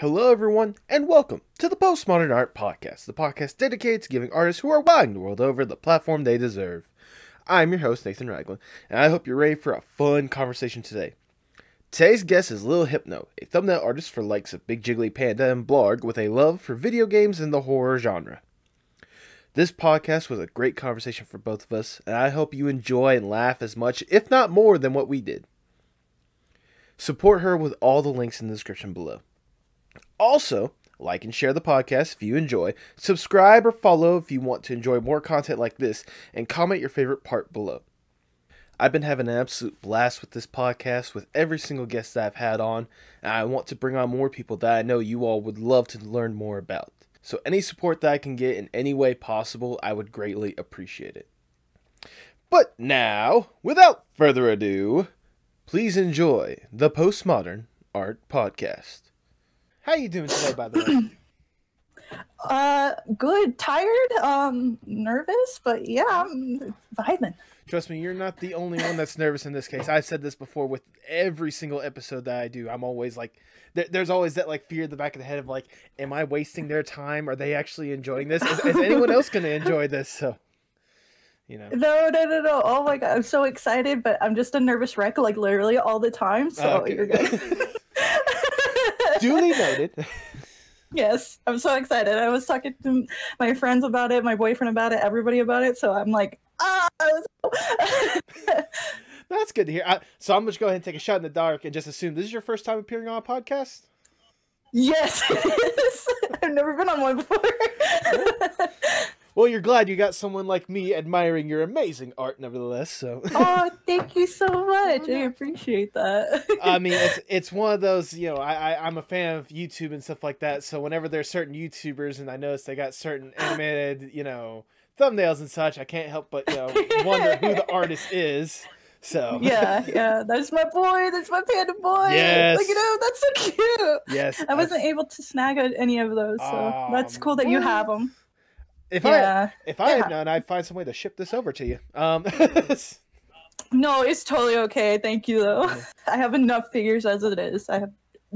Hello, everyone, and welcome to the Postmodern Art Podcast, the podcast dedicated to giving artists who are wandering the world over the platform they deserve. I'm your host, Nathan Ragland, and I hope you're ready for a fun conversation today. Today's guest is Little Hypno, a thumbnail artist for likes of BigJigglyPanda and Blarg with a love for video games and the horror genre. This podcast was a great conversation for both of us, and I hope you enjoy and laugh as much, if not more, than what we did. Support her with all the links in the description below. Also, like and share the podcast if you enjoy, subscribe or follow if you want to enjoy more content like this, and comment your favorite part below. I've been having an absolute blast with this podcast with every single guest that I've had on, and I want to bring on more people that I know you all would love to learn more about. So any support that I can get in any way possible, I would greatly appreciate it. But now, without further ado, please enjoy the Postmodern Art Podcast. How you doing today, by the way? Good. Tired, nervous, but yeah, I'm vibing. Trust me, you're not the only one that's nervous in this case. I've said this before with every single episode that I do. I'm always like, there's always that like fear in the back of the head of like, am I wasting their time? Are they actually enjoying this? Is anyone else going to enjoy this? So, you know. No. Oh my God, I'm so excited, but I'm just a nervous wreck, like literally all the time. So okay. You're good. Duly noted. Yes, I'm so excited. I was talking to my friends about it, my boyfriend about it, everybody about it. So I'm like, That's good to hear. So I'm just go ahead and take a shot in the dark and just assume this is your first time appearing on a podcast? Yes, it is. I've never been on one before. Well, you're glad you got someone like me admiring your amazing art, nevertheless. So. Oh, thank you so much. I appreciate that. I mean, it's one of those, you know, I'm a fan of YouTube and stuff like that. So whenever there's certain YouTubers and I notice they got certain animated, you know, thumbnails and such, I can't help but, you know, wonder who the artist is. So yeah, that's my boy. That's my panda boy. Yes. Like, you know, that's so cute. Yes. I wasn't able to snag any of those, so that's cool that you have them. If I had known, I'd find some way to ship this over to you. No, it's totally okay. Thank you, though. I have enough figures as it is. I have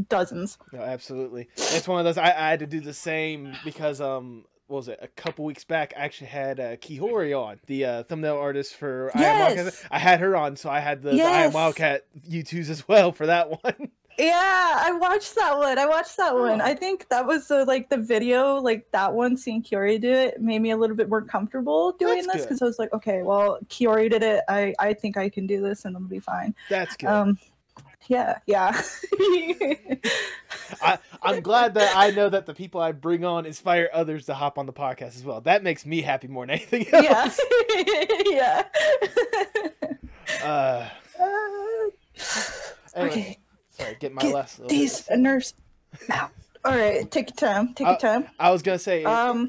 dozens. No, absolutely. It's one of those. I had to do the same because what was it? A couple weeks back, I actually had Kihori on, the thumbnail artist for I Am Wildcat. I had her on, so I had the I Am Wildcat YouTubes as well for that one. Yeah, I watched that one. I think that was the video, like that one, seeing Kiori do it made me a little bit more comfortable doing this because I was like, okay, well, Kiori did it. I think I can do this and it'll be fine. That's good. Yeah. I'm glad that I know that the people I bring on inspire others to hop on the podcast as well. That makes me happy more than anything else. Yeah. Anyway. Okay. Sorry, get my last little these nerves out. All right, take your time. I was gonna say,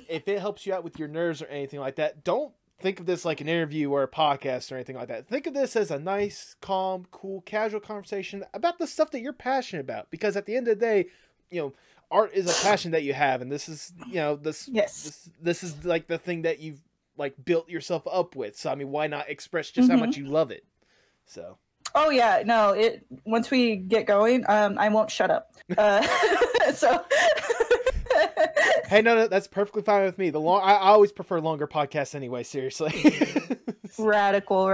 if it helps you out with your nerves or anything like that, don't think of this like an interview or a podcast or anything like that. Think of this as a nice, calm, cool, casual conversation about the stuff that you're passionate about. Because at the end of the day, you know, art is a passion that you have, and this is, you know, this is like the thing that you've like built yourself up with. So I mean, why not express just how much you love it? So. Oh yeah, no. Once we get going, I won't shut up. So. Hey, no, that's perfectly fine with me. I always prefer longer podcasts anyway. Seriously. Radical.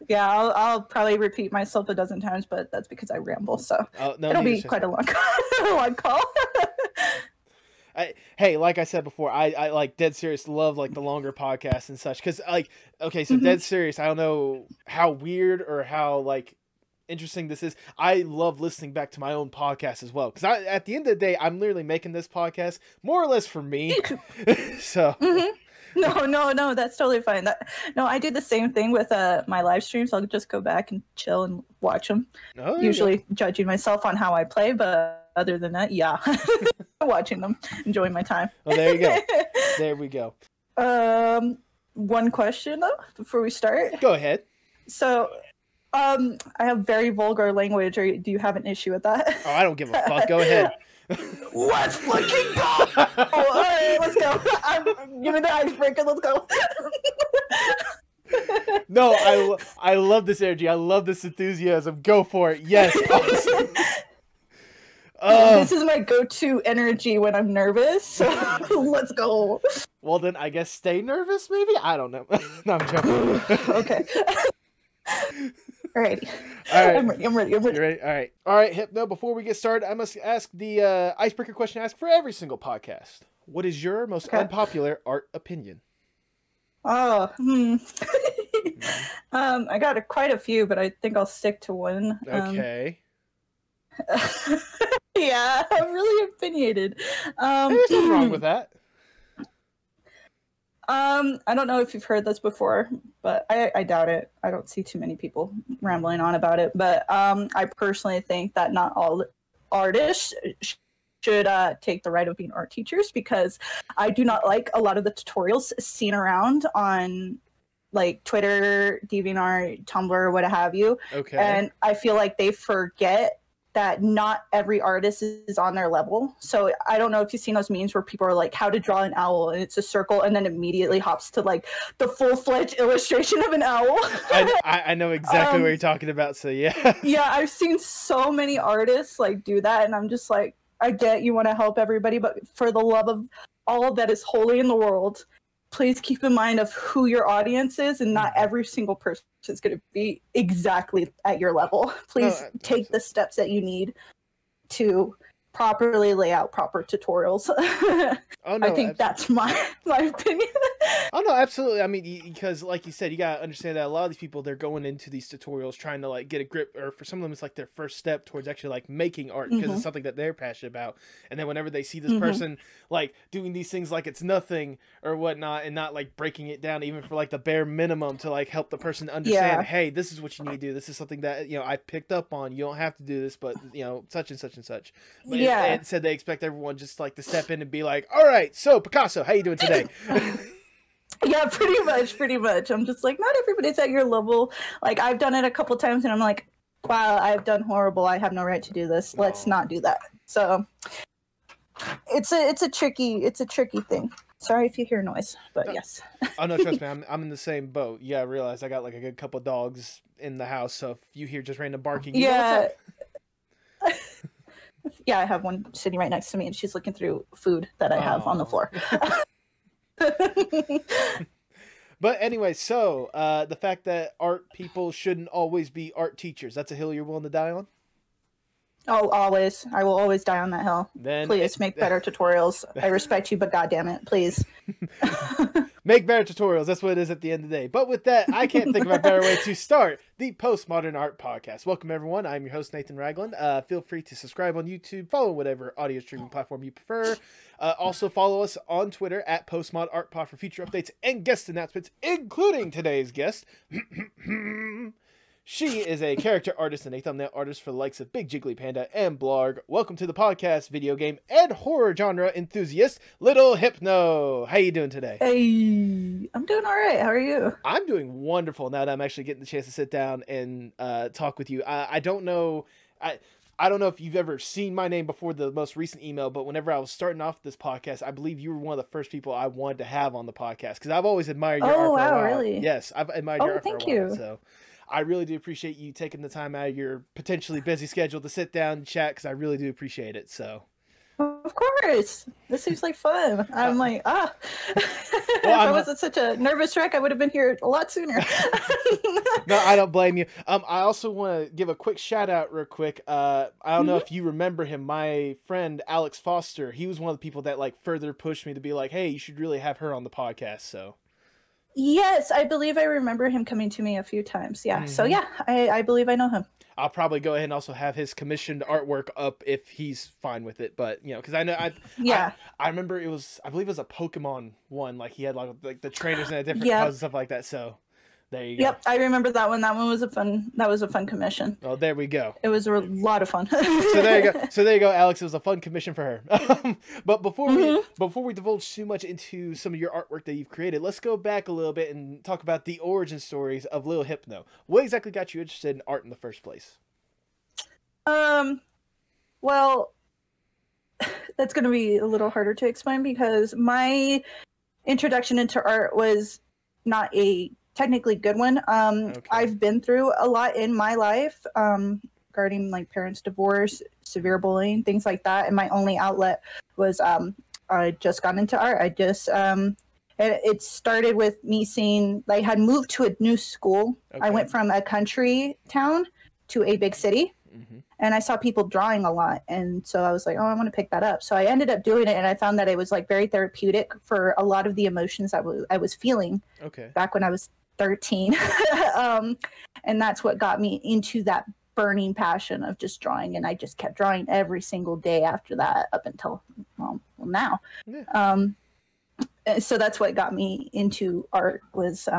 Yeah, I'll probably repeat myself a dozen times, but that's because I ramble. So it'll be quite a long call. Hey, like I said before, I like dead serious love like the longer podcasts and such because like okay, so dead serious. I don't know how weird or how like interesting this is. I love listening back to my own podcast as well because at the end of the day, I'm literally making this podcast more or less for me. So. No, that's totally fine. I do the same thing with my live streams. I'll just go back and chill and watch them. Usually judging myself on how I play, but other than that, yeah, watching them, enjoying my time. Oh, there you go. There we go. One question though before we start. Go ahead. So, I have very vulgar language. Or do you have an issue with that? Oh, I don't give a fuck. Go ahead. Let's fucking go! All right, let's go. Give me the icebreaker. Let's go. No, I love this energy. I love this enthusiasm. Go for it. Yes. Awesome. This is my go-to energy when I'm nervous. So let's go. Well, then I guess stay nervous, maybe? I don't know. No, I'm joking. Okay. Alrighty. All right. I'm ready. You ready? All right, Hypno, before we get started, I must ask the icebreaker question I ask for every single podcast. What is your most unpopular art opinion? Oh, I got quite a few, but I think I'll stick to one. Okay. Yeah, I'm really opinionated. There's nothing wrong with that. I don't know if you've heard this before, but I doubt it. I don't see too many people rambling on about it. But I personally think that not all artists should take the right of being art teachers, because I do not like a lot of the tutorials seen around on like Twitter, DeviantArt, Tumblr, what have you. Okay. And I feel like they forget that not every artist is on their level. So I don't know if you've seen those memes where people are like, how to draw an owl, and it's a circle, and then immediately hops to like the full-fledged illustration of an owl. I know exactly what you're talking about, so yeah. Yeah, I've seen so many artists like do that, and I'm just like, I get you want to help everybody, but for the love of all that is holy in the world, please keep in mind of who your audience is, and not every single person is going to be exactly at your level. Please take the steps that you need to properly lay out proper tutorials. Oh, no, I think that's my opinion. Oh, no, absolutely. I mean, because like you said, you got to understand that a lot of these people, they're going into these tutorials trying to like get a grip, or for some of them, it's like their first step towards actually like making art, because it's something that they're passionate about. And then whenever they see this person like doing these things like it's nothing or whatnot, and not like breaking it down even for like the bare minimum to like help the person understand, hey, this is what you need to do. This is something that, you know, I picked up on. You don't have to do this, but, you know, such and such and such. But it said they expect everyone just like to step in and be like, all right, so Picasso, how you doing today? Yeah, pretty much. I'm just like, not everybody's at your level. Like, I've done it a couple times, and I'm like, wow, I've done horrible. I have no right to do this. Let's not do that. So it's a tricky thing. Sorry if you hear noise, but yes. Oh no, trust me, I'm in the same boat. Yeah, I realize I got like a good couple dogs in the house, so if you hear just random barking, you know what's up. Yeah, I have one sitting right next to me, and she's looking through food that I have on the floor. But anyway, so the fact that art people shouldn't always be art teachers, that's a hill you're willing to die on? Oh, always. I will always die on that hill. Then please make better tutorials. I respect you, but goddamn it, please. Make better tutorials. That's what it is at the end of the day. But with that, I can't think of a better way to start the Postmodern Art Podcast. Welcome, everyone. I'm your host, Nathan Ragland. Feel free to subscribe on YouTube, follow whatever audio streaming platform you prefer. Also, follow us on Twitter at PostmodArtPod for future updates and guest announcements, including today's guest. She is a character artist and a thumbnail artist for the likes of BigJigglyPanda and Blarg. Welcome to the podcast, video game and horror genre enthusiast, Little Hypno. How you doing today? Hey, I'm doing all right. How are you? I'm doing wonderful now that I'm actually getting the chance to sit down and talk with you. I don't know. I don't know if you've ever seen my name before the most recent email, but whenever I was starting off this podcast, I believe you were one of the first people I wanted to have on the podcast, because I've always admired your art for a while. Oh, wow, really? Yes, I've admired your art for a while. Thank you. So I really do appreciate you taking the time out of your potentially busy schedule to sit down and chat, because I really do appreciate it. So, of course, this seems like fun. I'm like, well, if I wasn't such a nervous wreck, I would have been here a lot sooner. No, I don't blame you. I also want to give a quick shout out real quick. I don't know if you remember him. My friend Alex Foster, he was one of the people that like further pushed me to be like, hey, you should really have her on the podcast. So. Yes, I believe I remember him coming to me a few times. Yeah, so yeah, I believe I know him. I'll probably go ahead and also have his commissioned artwork up if he's fine with it. But, you know, because I know I remember I believe it was a Pokemon one. Like he had like the trainers and different colors and stuff like that. So there you go. Yep, I remember that one. That one was a fun commission. Oh, there we go. It was a lot of fun. So there you go, Alex. It was a fun commission for her. But before we divulge too much into some of your artwork that you've created, let's go back a little bit and talk about the origin stories of Little Hypno. What exactly got you interested in art in the first place? Well, that's going to be a little harder to explain, because my introduction into art was not a technically good one. I've been through a lot in my life, regarding like parents' divorce, severe bullying, things like that. And my only outlet was I just got into art. It started with me seeing, I had moved to a new school. Okay. I went from a country town to a big city. Mm-hmm. And I saw people drawing a lot. And so I was like, oh, I want to pick that up. So I ended up doing it. And I found that it was like very therapeutic for a lot of the emotions I was feeling back when I was 13. And that's what got me into that burning passion of just drawing. And I just kept drawing every single day after that up until now. Yeah. So that's what got me into art, was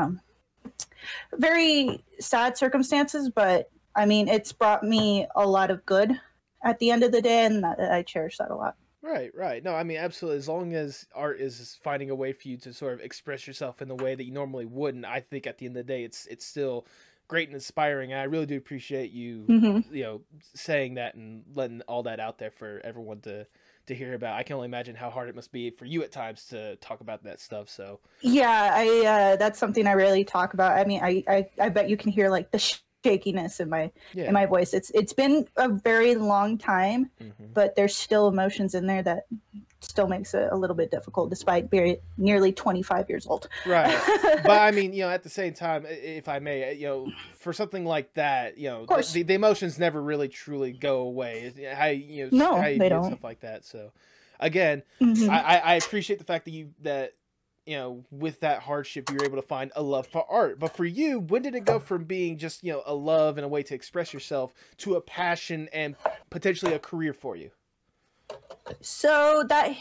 very sad circumstances, but I mean, it's brought me a lot of good at the end of the day, and I cherish that a lot. Right. No, I mean, absolutely. As long as art is finding a way for you to sort of express yourself in the way that you normally wouldn't, I think at the end of the day, it's still great and inspiring. And I really do appreciate you, you know, saying that and letting all that out there for everyone to hear about. I can only imagine how hard it must be for you at times to talk about that stuff. So yeah, that's something I rarely talk about. I mean, I bet you can hear like the shakiness in my voice. It's been a very long time, but there's still emotions in there that still makes it a little bit difficult despite being nearly 25 years old. Right. But I mean, you know, at the same time, if I may, you know, for something like that, you know, the emotions never really truly go away. How you know, how you they do don't. Stuff like that. So again, I appreciate the fact that you know, with that hardship, you were able to find a love for art. But for you, when did it go from being just, you know, a love and a way to express yourself to a passion and potentially a career for you? So that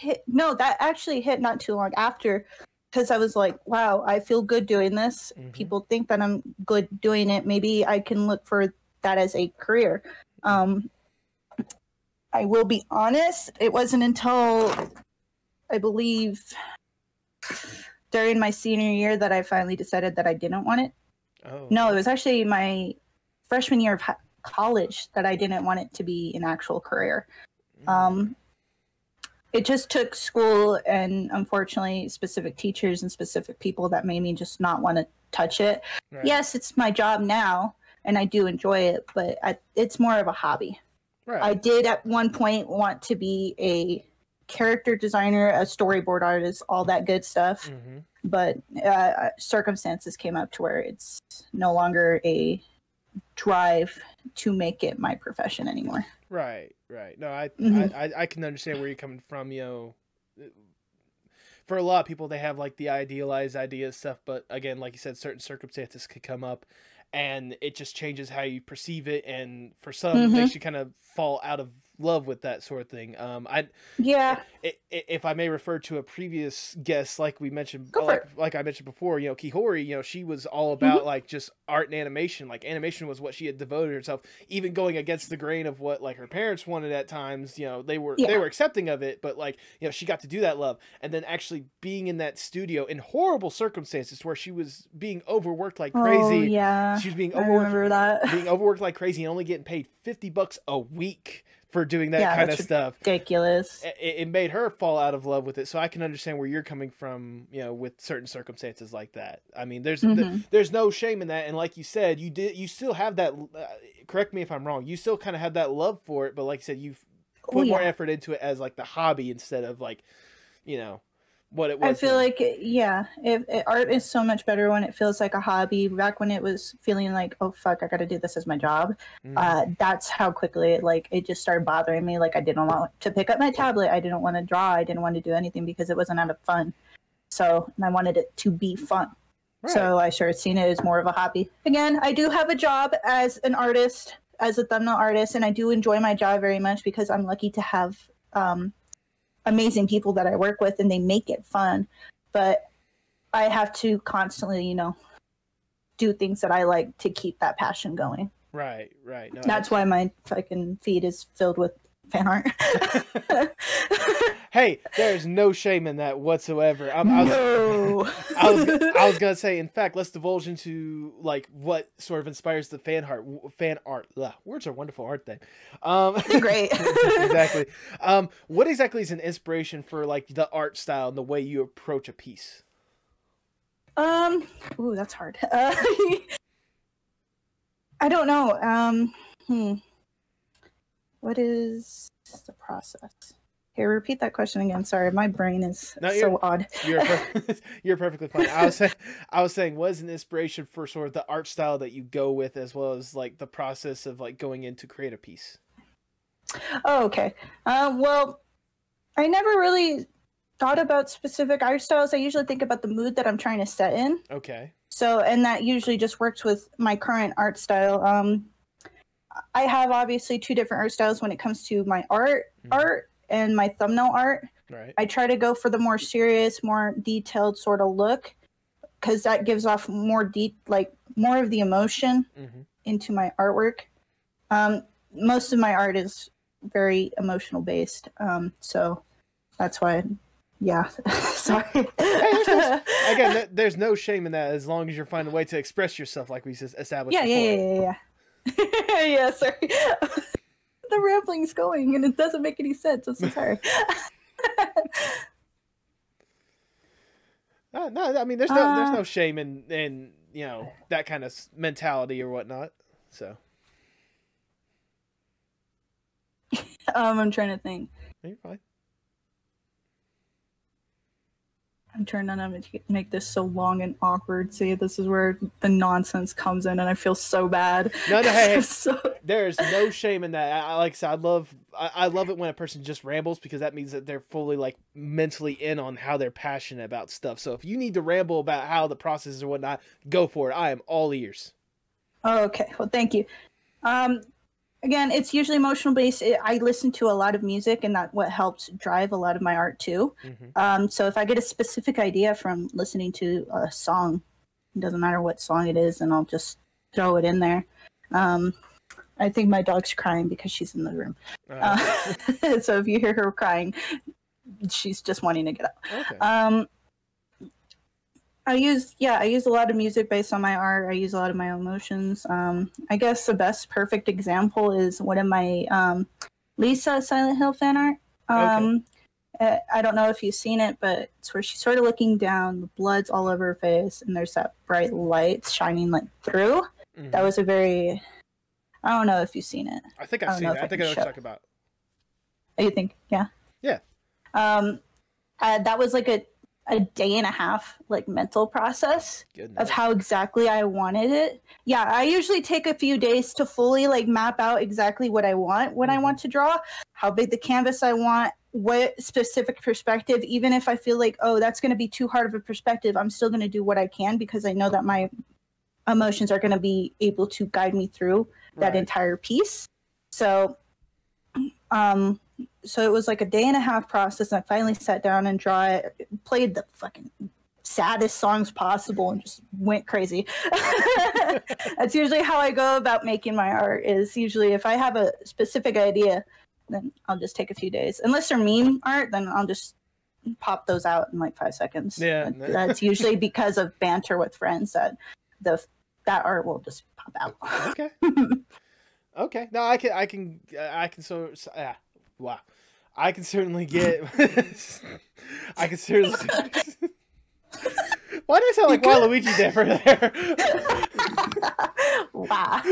actually hit not too long after, because I was like, wow, I feel good doing this. People think that I'm good doing it. Maybe I can look for that as a career. I will be honest, it wasn't until, I believe, during my senior year that I finally decided that I didn't want it. No, it was actually my freshman year of college that I didn't want it to be an actual career. It just took school and, unfortunately, specific teachers and specific people that made me just not want to touch it. Right. Yes, it's my job now, and I do enjoy it, but it's more of a hobby. Right. I did at one point want to be a character designer, a storyboard artist, all that good stuff. But circumstances came up to where it's no longer a drive to make it my profession anymore. Right. No, I can understand where you're coming from. You know, for a lot of people, they have like the idealized idea stuff, but again, like you said, certain circumstances could come up, and it just changes how you perceive it. And for some, it makes you kind of fall out of love with that sort of thing. If I may refer to a previous guest, like we mentioned, like I mentioned before, you know, Kihori, you know, she was all about like just art and animation. Like animation was what she had devoted herself, even going against the grain of what like her parents wanted at times. You know, they were accepting of it, but like, you know, she got to do that love, and then actually being in that studio in horrible circumstances where she was being overworked like crazy. She was being overworked like crazy and only getting paid $50 a week for doing that kind of stuff. Ridiculous. It made her fall out of love with it. So I can understand where you're coming from, you know, with certain circumstances like that. I mean, there's no shame in that. And like you said, you still have that, correct me if I'm wrong, you still kind of have that love for it, but like you said, you've put more effort into it as like the hobby instead of like, you know, what it was. I feel like, art is so much better when it feels like a hobby. Back when it was feeling like, oh fuck, I gotta do this as my job. That's how quickly it just started bothering me. Like I didn't want to pick up my tablet. I didn't want to draw. I didn't want to do anything because it wasn't out of fun. So I wanted it to be fun. Right. So I started seeing it as more of a hobby. Again, I do have a job as an artist, as a thumbnail artist, and I do enjoy my job very much because I'm lucky to have amazing people that I work with, and they make it fun. But I have to constantly, you know, do things that I like to keep that passion going. Right. No, that's why my fucking feed is filled with fan art. Hey, there's no shame in that whatsoever. I was gonna say, in fact, let's divulge into like what sort of inspires the fan art. Words are wonderful, aren't they? Great. Exactly. What exactly is an inspiration for like the art style and the way you approach a piece? Ooh, that's hard. I don't know. What is the process? Here, repeat that question again. Sorry, my brain is so odd. You're perfectly fine. I was saying, what is an inspiration for sort of the art style that you go with, as well as like the process of like going in to create a piece? Oh, okay. Well, I never really thought about specific art styles. I usually think about the mood that I'm trying to set in. Okay. So, and that usually just works with my current art style. I have obviously 2 different art styles when it comes to my art and my thumbnail art. Right. I try to go for the more serious, more detailed sort of look, because that gives off more of the emotion into my artwork. Most of my art is very emotional based, so that's why. Yeah, sorry. Again, there's no shame in that, as long as you're finding a way to express yourself, like we just established. Yeah. Yeah, sorry. The rambling's going and it doesn't make any sense. I'm so sorry. No, I mean, there's no shame in you know, that kind of mentality or whatnot. So I'm trying to think. You're fine. I'm trying not to make this so long and awkward. See, this is where the nonsense comes in, and I feel so bad. No, hey, there's no shame in that. Like I said, I love it when a person just rambles, because that means that they're fully like mentally in on how they're passionate about stuff. So if you need to ramble about how the process is or whatnot, go for it. I am all ears. Oh, okay. Well, thank you. Again, it's usually emotional based. I listen to a lot of music, and that's what helps drive a lot of my art too. So if I get a specific idea from listening to a song, it doesn't matter what song it is, and I'll just throw it in there. I think my dog's crying because she's in the room. So if you hear her crying, she's just wanting to get up. Okay. I use a lot of music based on my art. I use a lot of my emotions. I guess the best perfect example is one of my Lisa Silent Hill fan art. I don't know if you've seen it, but it's where she's sort of looking down, the blood's all over her face, and there's that bright light shining like through. That was a very, I don't know if you've seen it. I think I've seen it. I think I know what you're talking about. Oh, you think? Yeah. Yeah. That was like a day and a half like mental process of how exactly I wanted it. Yeah, I usually take a few days to fully like map out exactly what I want when I want to draw, how big the canvas I want, what specific perspective. Even if I feel like, oh, that's going to be too hard of a perspective, I'm still going to do what I can, because I know that my emotions are going to be able to guide me through that entire piece. So it was like a day and a half process, and I finally sat down and played the fucking saddest songs possible and just went crazy. That's usually how I go about making my art. Is usually if I have a specific idea, then I'll just take a few days. Unless they're meme art, then I'll just pop those out in like 5 seconds. Yeah, that's usually because of banter with friends that art will just pop out. Okay. Okay. No, I can wow. I can certainly get. I can certainly. Why did I sound like Waluigi there for there? Wow.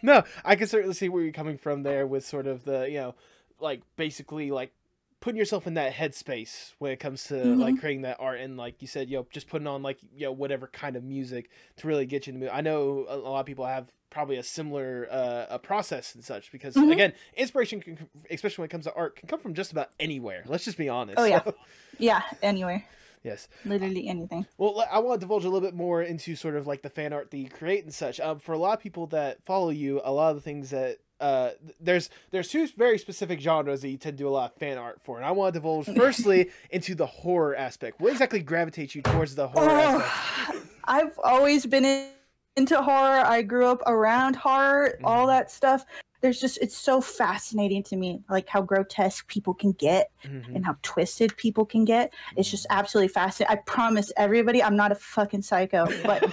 No, I can certainly see where you're coming from there with sort of the, you know, like basically like putting yourself in that headspace when it comes to like creating that art, and like you said, you know, just putting on like, you know, whatever kind of music to really get you in the mood. I know a lot of people have probably a similar a process and such, because again, inspiration can, especially when it comes to art, can come from just about anywhere. Let's just be honest. Oh yeah. Yeah, anywhere. Yes. Literally anything. Well, I want to divulge a little bit more into sort of like the fan art that you create and such. For a lot of people that follow you, a lot of the things that there's 2 very specific genres that you tend to do a lot of fan art for, and I want to divulge firstly into the horror aspect. What exactly gravitates you towards the horror aspect? I've always been into horror. I grew up around horror, all that stuff. It's so fascinating to me, like how grotesque people can get and how twisted people can get. It's just absolutely fascinating. I promise everybody, I'm not a fucking psycho, but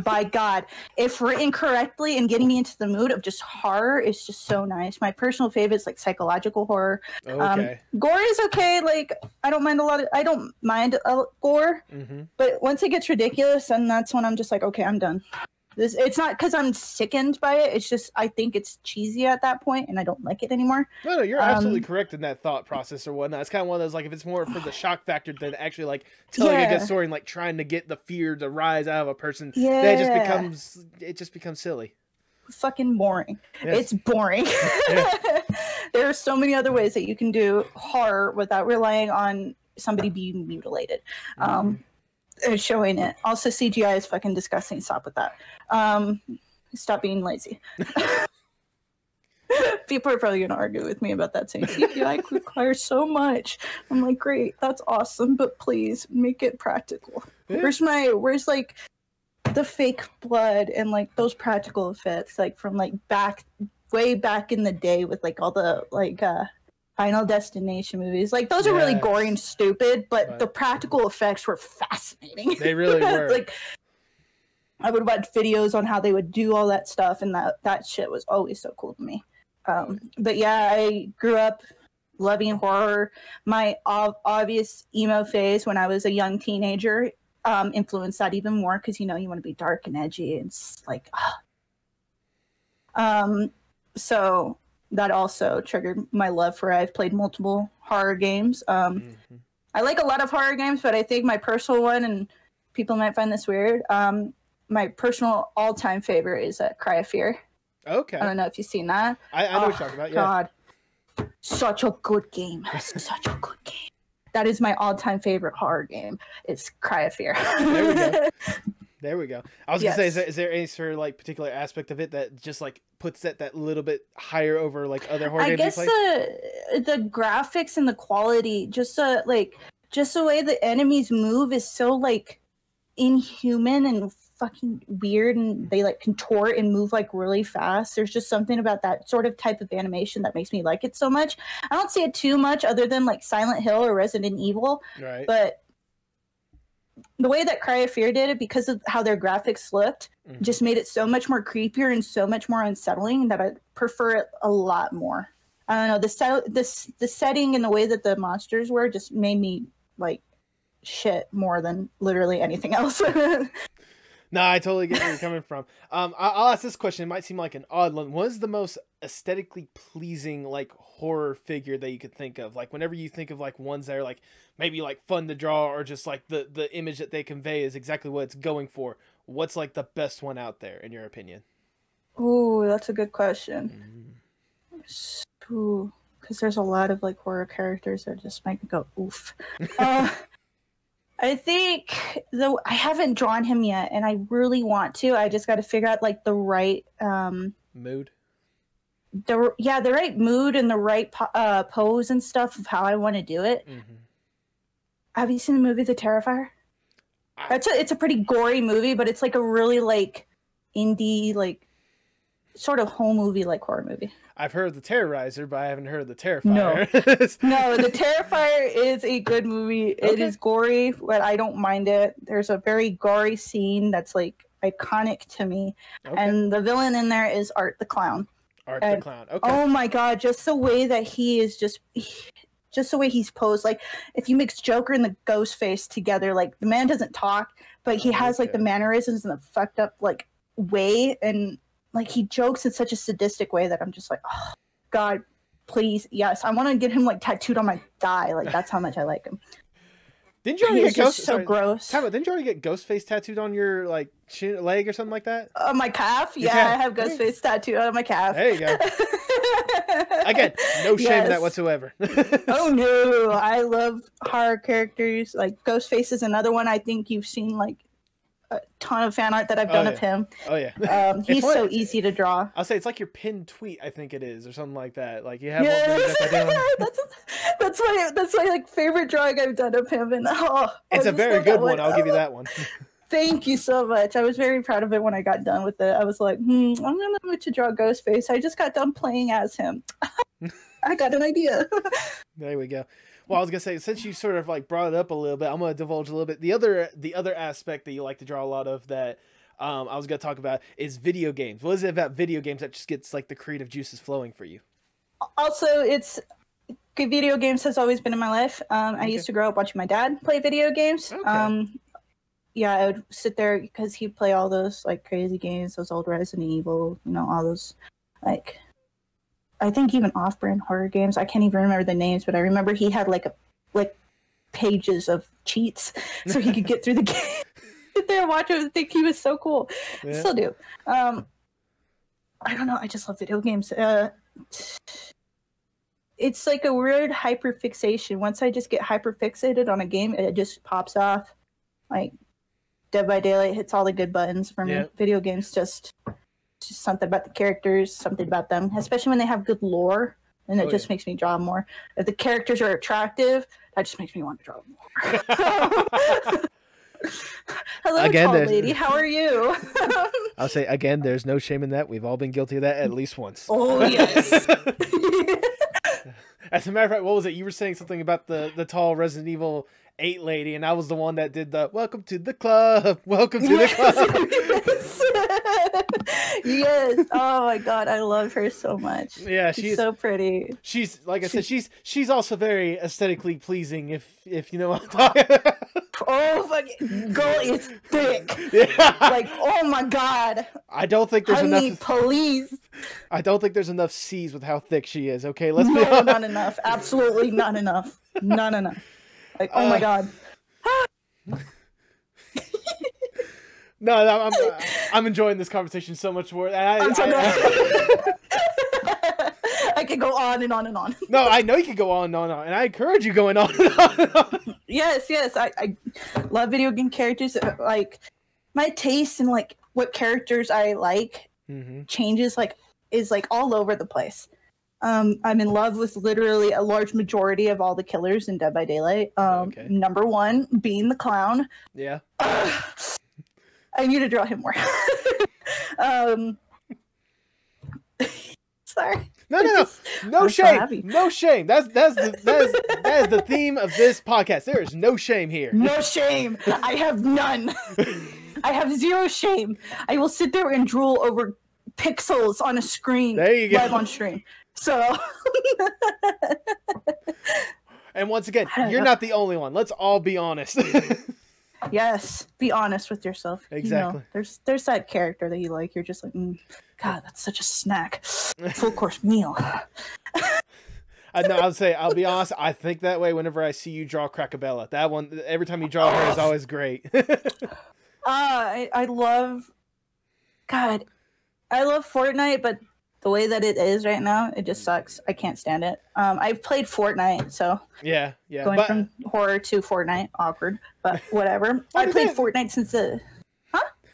by God, if written correctly and getting me into the mood of just horror is just so nice. My personal favorite is like psychological horror. Okay. Gore is okay. Like I don't mind gore, but once it gets ridiculous, and that's when I'm just like, okay, I'm done. It's not because I'm sickened by it. It's just I think it's cheesy at that point, and I don't like it anymore. No, you're absolutely correct in that thought process or whatnot. It's kind of one of those, like, if it's more for the shock factor than actually like telling a good story and like trying to get the fear to rise out of a person, then it just becomes silly. Fucking boring. Yes. It's boring. There are so many other ways that you can do horror without relying on somebody being mutilited. Showing it. Also, CGI is fucking disgusting. Stop with that. Stop being lazy. People are probably going to argue with me about that, saying CGI requires so much. I'm like, great, that's awesome, but please make it practical. Where's like the fake blood and like those practical effects, like from like way back in the day with like all the like Final Destination movies. Like those are really gory and stupid, but the practical effects were fascinating. They really were. Like I would watch videos on how they would do all that stuff, and that shit was always so cool to me. But yeah, I grew up loving horror. My obvious emo phase when I was a young teenager influenced that even more, because you want to be dark and edgy and like so that also triggered my love for I've played multiple horror games. I like a lot of horror games, but I think my personal one, and people might find this weird, my personal all-time favorite is Cry of Fear. Okay. I don't know if you've seen that. I know what you're talking about. Yeah. God, such a good game. Such a good game. That is my all-time favorite horror game. It's Cry of Fear. There we go. There we go. I was gonna say, is there any sort of like particular aspect of it that just like puts that little bit higher over like other horror games? I guess the graphics and the quality, just the way the enemies move is so like inhuman and fucking weird, and they like contort and move like really fast. There's just something about that sort of type of animation that makes me like it so much. I don't see it too much other than like Silent Hill or Resident Evil, right? But the way that Cry of Fear did it, because of how their graphics looked, just made it so much more creepier and so much more unsettling that I prefer it a lot more. I don't know, the setting and the way that the monsters were just made me like shit more than literally anything else. No, I totally get where you're coming from. I'll ask this question. It might seem like an odd one. What is the most aesthetically pleasing like horror figure that you could think of? Like whenever you think of like ones that are like maybe like fun to draw, or just like the image that they convey is exactly what it's going for. What's like the best one out there in your opinion? Ooh, that's a good question. Ooh, because there's a lot of like horror characters that just make me go oof. I think though I haven't drawn him yet, and I really want to. I just got to figure out like the right mood. The right mood and the right pose and stuff of how I want to do it. Have you seen the movie The Terrifier? It's a pretty gory movie, but it's like a really like indie, like sort of home movie, like horror movie. I've heard The Terrorizer, but I haven't heard The Terrifier. No, The Terrifier is a good movie. Okay. It is gory, but I don't mind it. There's a very gory scene that's like iconic to me. Okay. And the villain in there is Art the Clown. The Clown. Okay. Oh my God, just the way that he is just the way he's posed. Like if you mix Joker and the Ghostface together, like the man doesn't talk, but he has like the mannerisms in a fucked up like way, and like he jokes in such a sadistic way that I'm just like, oh God, please, yes, I want to get him like tattooed on my thigh. Like that's how much I like him. Didn't you already get gross? Didn't you already get Ghostface tattooed on your like leg or something like that? My calf? Yeah, I have Ghostface tattooed on my calf. There you go. Again, no shame in that whatsoever. Oh no, I love horror characters. Like Ghostface is another one. I think you've seen like a ton of fan art that I've done of him. Oh yeah. He's so easy to draw. I'll say it's like your pinned tweet, I think it is, or something like that. Like you have that's my like favorite drawing I've done of him, and it's a very good one. I'll give you that one. Thank you so much. I was very proud of it when I got done with it. I was like, I'm gonna to draw Ghostface. I just got done playing as him. I got an idea. There we go. Well, I was gonna say, since you sort of like brought it up a little bit, I'm gonna divulge a little bit. The other aspect that you like to draw a lot of that I was gonna talk about is video games. What is it about video games that just gets like the creative juices flowing for you? Also, video games has always been in my life. I used to grow up watching my dad play video games. yeah, I would sit there because he'd play all those like crazy games, those old Resident Evil, you know, all those like, I think even off-brand horror games. I can't even remember the names, but I remember he had like pages of cheats so he could get through the game. Sit there and watch him and think he was so cool. Yeah. Still do. I don't know. I just love video games. It's like a weird hyperfixation. Once I just get hyperfixated on a game, it just pops off. Like Dead by Daylight hits all the good buttons for me. Video games just something about the characters, something about them, especially when they have good lore, and it just makes me draw more. If the characters are attractive, that just makes me want to draw more. Hello, again, tall lady. How are you? I'll say again, there's no shame in that. We've all been guilty of that at least once. Oh yes. As a matter of fact, what was it? You were saying something about the tall Resident Evil 8 lady, and I was the one that did the "Welcome to the club, welcome to the club." Yes. Oh my god, I love her so much. Yeah, she's so pretty. She's like I said, she's also very aesthetically pleasing. If you know what I'm talking about. Oh, fucking girl is thick. Yeah. Like, oh my god. I don't think there's enough. Please. I don't think there's enough C's with how thick she is. Okay, let's be honest. No, not enough. Absolutely not enough. Not enough. Like, oh my god. No, I'm enjoying this conversation so much more. I could go on and on and on. No, I know you could go on and on, and I encourage you going on and on and on. Yes. I love video game characters. Like, my taste in like what characters I like changes. Like, is like all over the place. I'm in love with literally a large majority of all the killers in Dead by Daylight. Number one being the clown. Yeah. I need to draw him more. Sorry. No shame. So no shame. That is the theme of this podcast. There is no shame here. No shame. I have none. I have zero shame. I will sit there and drool over pixels on a screen. There you go. Live on stream. So. And once again, you're not the only one. Let's all be honest. Yes, be honest with yourself. Exactly. You know, there's that character that you like. You're just like, God, that's such a snack. Full course meal. I'll be honest. I think that way whenever I see you draw Crackabella. That one, every time you draw her, is always great. I love Fortnite, but the way that it is right now, it just sucks. I can't stand it. I've played Fortnite, so yeah. Going from horror to Fortnite, awkward, but whatever. I played Fortnite since the.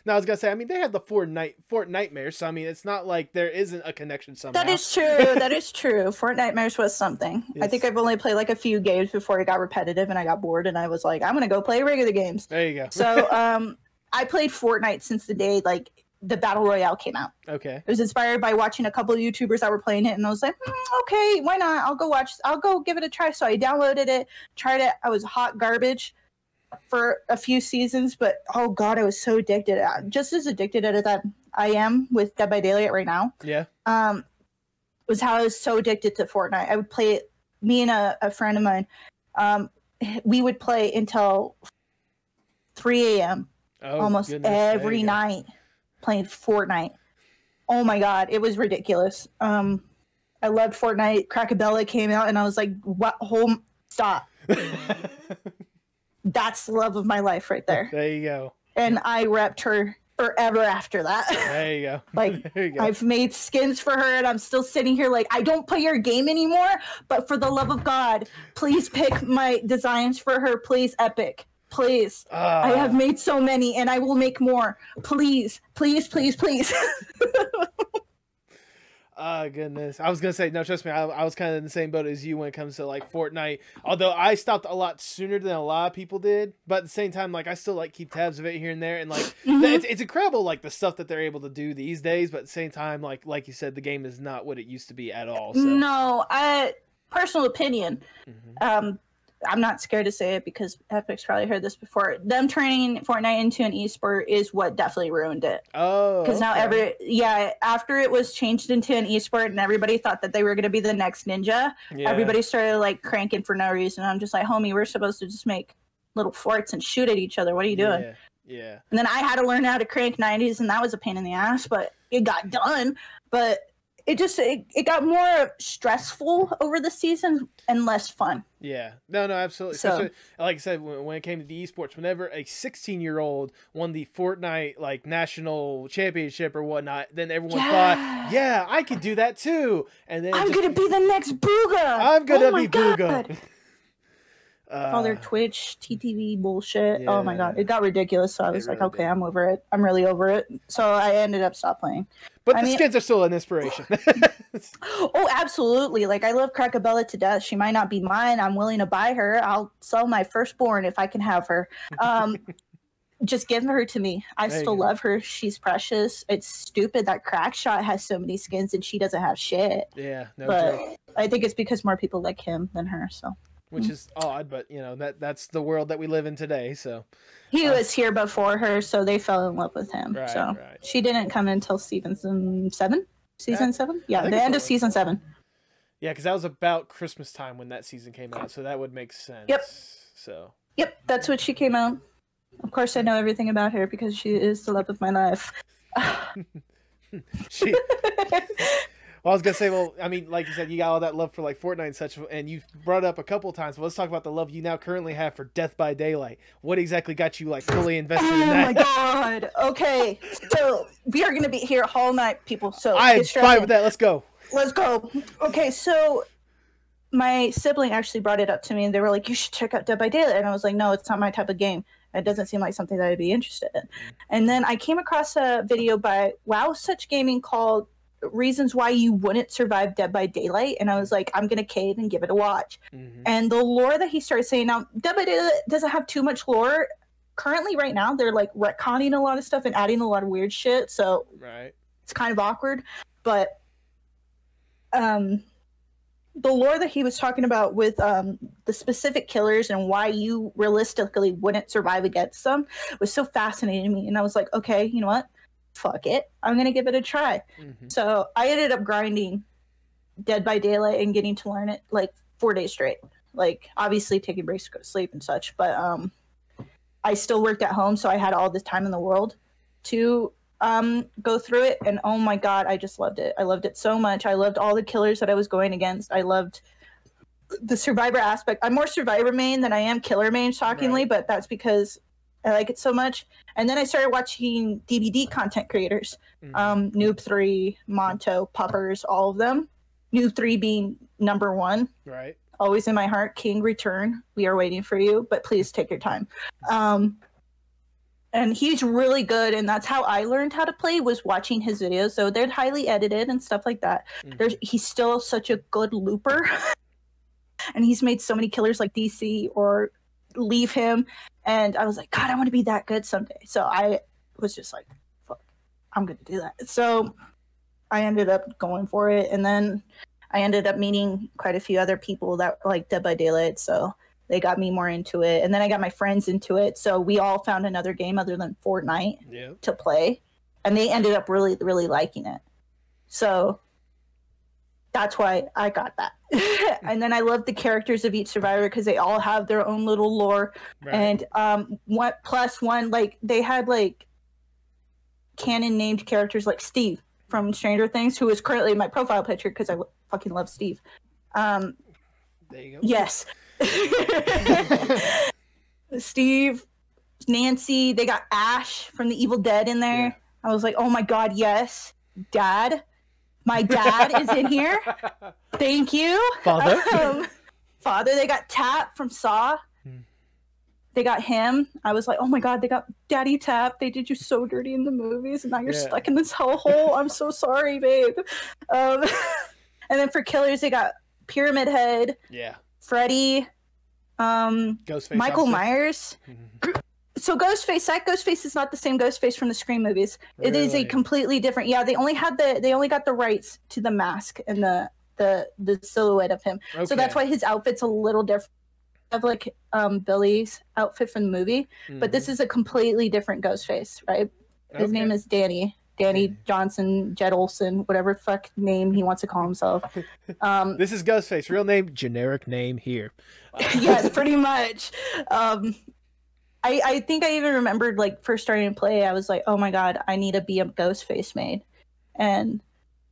No, I was gonna say. I mean, they had the Fortnitemares, so I mean, it's not like there isn't a connection somehow. That is true. That is true. Fortnitemares was something. Yes. I think I've only played like a few games before it got repetitive, and I got bored, and I was like, I'm gonna go play regular games. There you go. So, I played Fortnite since the day like the Battle Royale came out. Okay. It was inspired by watching a couple of YouTubers that were playing it, and I was like, okay, why not? I'll go give it a try. So I downloaded it, tried it. I was hot garbage for a few seasons, but oh god, I was so addicted. Just as addicted as that I am with Dead by Daylight right now. Yeah. Was how I was so addicted to Fortnite. I would play it. Me and a friend of mine, we would play until 3 a.m. almost every night. Playing Fortnite. Oh my god, it was ridiculous. I loved Fortnite. Crackabella came out, and I was like, "What? Stop!" That's the love of my life right there. There you go. And I repped her forever after that. There you go. Like, there you go. I've made skins for her, and I'm still sitting here like, I don't play your game anymore, but for the love of God, please pick my designs for her. Please, Epic. Please. I have made so many, and I will make more. Please. Please, please, please. Oh, goodness. I was going to say, no, trust me, I was kind of in the same boat as you when it comes to, like, Fortnite. Although I stopped a lot sooner than a lot of people did. But at the same time, like, I still, like, keep tabs of it here and there. And, like, it's incredible, like, the stuff that they're able to do these days. But at the same time, like you said, the game is not what it used to be at all. So. No, personal opinion. I'm not scared to say it because Epic's probably heard this before. Them turning Fortnite into an esport is what definitely ruined it. Oh, because now after it was changed into an esport and everybody thought that they were going to be the next Ninja, everybody started like cranking for no reason. I'm just like, homie, we're supposed to just make little forts and shoot at each other. What are you doing? Yeah. And then I had to learn how to crank 90s, and that was a pain in the ass, but it got done. But it got more stressful over the season and less fun. Yeah. No, absolutely. So, especially, like I said, when it came to the esports, whenever a 16-year-old won the Fortnite like national championship or whatnot, then everyone thought, yeah, I could do that too. And then I'm gonna be the next Booga. I'm gonna be Booga. All their Twitch, TTV bullshit. Yeah. Oh my god, it got ridiculous. So I was like, okay, I'm over it. I'm really over it. So I ended up stop playing. But the skins are still an inspiration. Oh, absolutely. Like, I love Cracabella to death. She might not be mine. I'm willing to buy her. I'll sell my firstborn if I can have her. Just give her to me. I still love her. She's precious. It's stupid that Crackshot has so many skins and she doesn't have shit. Yeah, no but joke. I think it's because more people like him than her. So, which is odd, but that's the world that we live in today. So he was here before her, so they fell in love with him. Right, so right. She didn't come until season 7. Season 7? Yeah, the end of season 7. Yeah, because that was about Christmas time when that season came out, so that would make sense. Yep. So. Yep, that's what she came out. Of course, I know everything about her because she is the love of my life. Well, I was gonna say, I mean, like you said, you got all that love for like Fortnite and such, and you've brought it up a couple of times. But let's talk about the love you now currently have for Death by Daylight. What exactly got you like fully invested in that? Oh my god! Okay, so we are gonna be here all night, people. So I'm fine with that. Let's go. Let's go. Okay, so my sibling actually brought it up to me, and they were like, "You should check out Dead by Daylight," and I was like, "No, it's not my type of game. It doesn't seem like something that I'd be interested in." And then I came across a video by Wow Such Gaming called Reasons Why You Wouldn't Survive Dead by Daylight, and I was like, I'm gonna cave and give it a watch. And the lore that he started saying, now Dead by Daylight doesn't have too much lore currently. Right now they're like retconning a lot of stuff and adding a lot of weird shit, so it's kind of awkward. But the lore that he was talking about with the specific killers and why you realistically wouldn't survive against them was so fascinating to me. And I was like, okay, you know what? Fuck it. I'm going to give it a try. So I ended up grinding Dead by Daylight and getting to learn it like 4 days straight. Like, obviously taking breaks to go to sleep and such. But I still worked at home, so I had all this time in the world to go through it, and oh my god, I just loved it. I loved it so much. I loved all the killers that I was going against. I loved the survivor aspect. I'm more survivor main than I am killer main, shockingly, but that's because I like it so much. And then I started watching DVD content creators, Noob 3, Monto, Puppers, all of them. Noob 3 being number 1. Right. Always in my heart. King, return. We are waiting for you, but please take your time. And he's really good, and that's how I learned how to play, was watching his videos. So they're highly edited and stuff like that. He's still such a good looper. And he's made so many killers like DC or Leave Him. And I was like, God, I want to be that good someday. So I was just like, fuck, I'm going to do that. So I ended up going for it. And then I ended up meeting quite a few other people that like Dead by Daylight. So they got me more into it. And then I got my friends into it. So we all found another game other than Fortnite to play. And they ended up really, really liking it. So that's why I got that. And then I love the characters of each survivor because they all have their own little lore. And what plus one, like they had like canon named characters like Steve from Stranger Things, who is currently my profile picture because I fucking love Steve. There you go. Yes. Steve, Nancy, they got Ash from the Evil Dead in there. I was like, oh my god, yes. Dad. My dad is in here. Thank you. Father. Father, they got Tap from Saw. They got him. I was like, oh my god, they got Daddy Tap. They did you so dirty in the movies, and now you're stuck in this hellhole. I'm so sorry, babe. And then for killers, they got Pyramid Head. Yeah. Freddy, Ghostface, Michael Myers. So Ghostface is not the same Ghostface from the Scream movies. Really? It is a completely different. Yeah, they only got the rights to the mask and the silhouette of him. Okay. So that's why his outfit's a little different. Of like Billy's outfit from the movie, but this is a completely different Ghostface, right? His name is Danny Johnson, Jed Olson, whatever fuck name he wants to call himself. This is Ghostface, real name, generic name here. Yes, pretty much. I think I even remembered like first starting to play, I was like, oh my god, I need to be a Ghostface maid. And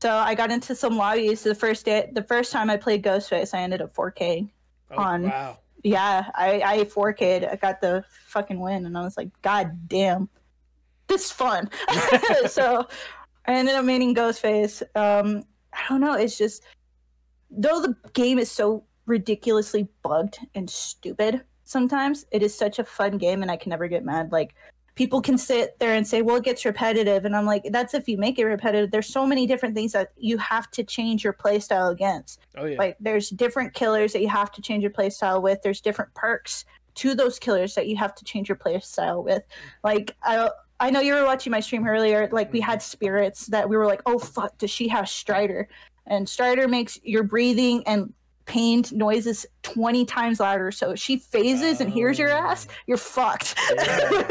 so I got into some lobbies. The first time I played Ghostface, I ended up 4K on. Wow. Yeah, I 4K'd. I got the fucking win, and I was like, god damn, this is fun. So I ended up maining Ghostface. I don't know. It's just, though the game is so ridiculously bugged and stupid sometimes, it is such a fun game, and I can never get mad. Like, people can sit there and say, well, it gets repetitive, and I'm like, that's if you make it repetitive. There's so many different things that you have to change your playstyle against. Oh yeah. Like, there's different killers that you have to change your playstyle with. There's different perks to those killers that you have to change your playstyle with. Like, I know you were watching my stream earlier. Like, we had spirits that we were like, oh fuck, does she have Strider? And Strider makes your breathing and pained noises 20 times louder. So if she phases and hears your ass, you're fucked. Yeah.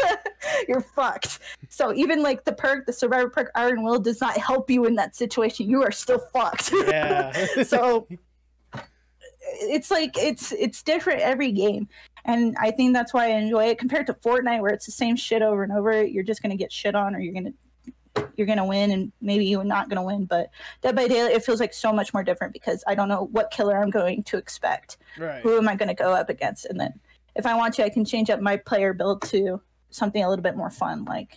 You're fucked. So even like the survivor perk Iron Will does not help you in that situation. You are still fucked. Yeah. So it's like it's different every game. And I think that's why I enjoy it compared to Fortnite, where it's the same shit over and over. You're just gonna get shit on, or you're gonna win, and maybe you're not gonna win. But Dead by Daylight, it feels like so much more different because I don't know what killer I'm going to expect. Right. Who am I gonna go up against? And then if I want to, I can change up my player build to something a little bit more fun, like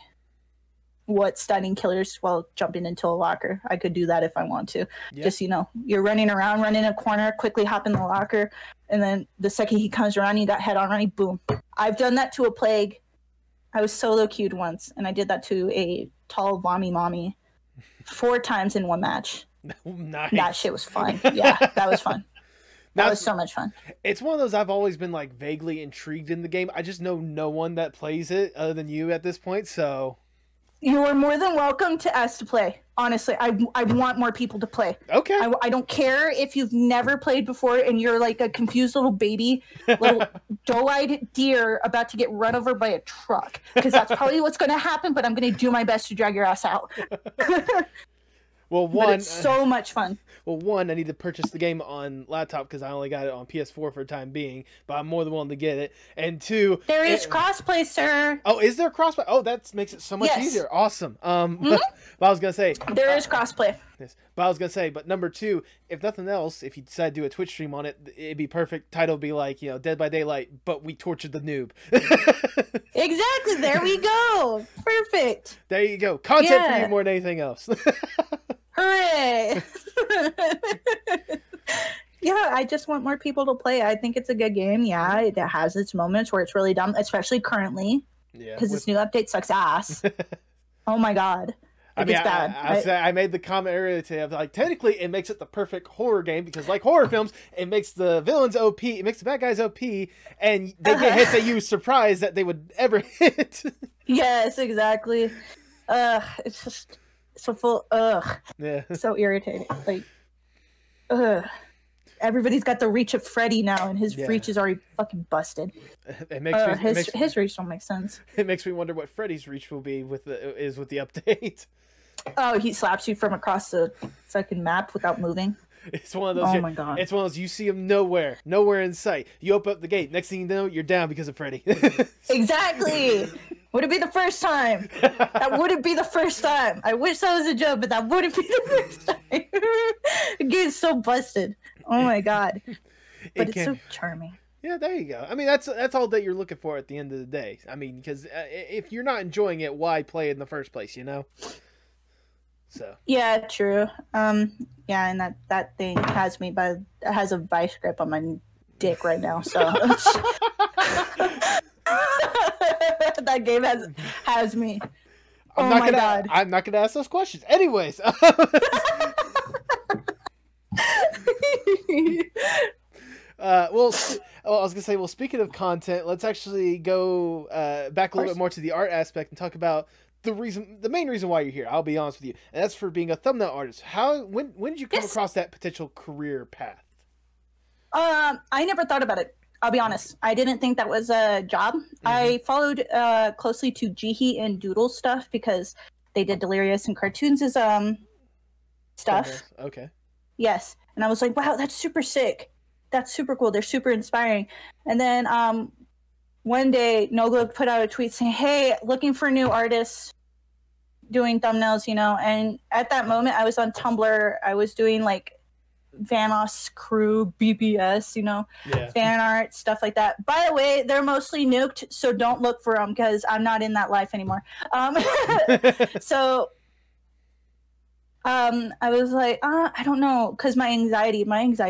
what stunning killers while jumping into a locker. I could do that if I want to. Yep. Just, you're running around, running a corner, quickly hop in the locker, and then the second he comes around, you got head on running, boom. I've done that to a plague. I was solo queued once, and I did that to a tall Vommy Mommy 4 times in one match. Nice. That shit was fun. Yeah, that was fun. That was so much fun. It's one of those I've always been like vaguely intrigued in the game. I just know no one that plays it other than you at this point, so... You are more than welcome to ask to play. Honestly, I want more people to play. Okay. I don't care if you've never played before and you're like a confused little baby, little doe-eyed deer about to get run over by a truck. Because that's probably what's going to happen, but I'm going to do my best to drag your ass out. Well, but it's so much fun. Well, one, I need to purchase the game on laptop because I only got it on PS4 for the time being, but I'm more than willing to get it. And two, there is crossplay, sir. Oh, is there crossplay? Oh, that makes it so much easier. Awesome. But I was gonna say there is crossplay. Yes, but I was gonna say, but number two, if nothing else, if you decide to do a Twitch stream on it, it'd be perfect. Title would be like, Dead by Daylight, but we tortured the noob. Exactly. There we go. Perfect. There you go. Content for you more than anything else. Hooray! Yeah, I just want more people to play. I think it's a good game. Yeah, it has its moments where it's really dumb, especially currently. Yeah. Because this new update sucks ass. Oh my god. It's bad. I made the comment earlier today of like, technically it makes it the perfect horror game because like horror films, it makes the villains OP, it makes the bad guys OP, and they get hits that you surprised that they would ever hit. Yes, exactly. It's just so full. Yeah. So irritating. Like, everybody's got the reach of Freddy now, and his reach is already fucking busted. His reach don't make sense. It makes me wonder what Freddy's reach will be with the update. Oh, he slaps you from across the fucking map without moving. It's one of those. Oh my god! It's one of those. You see him nowhere in sight. You open up the gate. Next thing you know, you're down because of Freddy. Exactly. Would it be the first time? That wouldn't be the first time. I wish that was a joke, but that wouldn't be the first time. The game's so busted. Oh my god! But it's so charming. Yeah, there you go. I mean, that's all that you're looking for at the end of the day. I mean, because if you're not enjoying it, why play in the first place? So. Yeah, true. Yeah, and that thing has a vice grip on my dick right now. So that game has me. I'm not gonna ask those questions. Anyways. Well, I was gonna say, speaking of content, let's actually go back a little bit more to the art aspect and talk about the main reason why you're here. I'll be honest with you, and that's for being a thumbnail artist. When did you come across that potential career path? I never thought about it. I'll be honest. I didn't think that was a job. I followed closely to Jihi and Doodle stuff because they did Delirious and Cartoons' stuff. Okay. Yes, and I was like, wow, that's super sick. That's super cool. They're super inspiring. And then one day Nogla put out a tweet saying, "Hey, looking for new artists doing thumbnails," and at that moment I was on Tumblr. I was doing like Vanoss crew BBS, fan art, stuff like that. By the way, they're mostly nuked, so don't look for them because I'm not in that life anymore. So I was like, I don't know, because my anxiety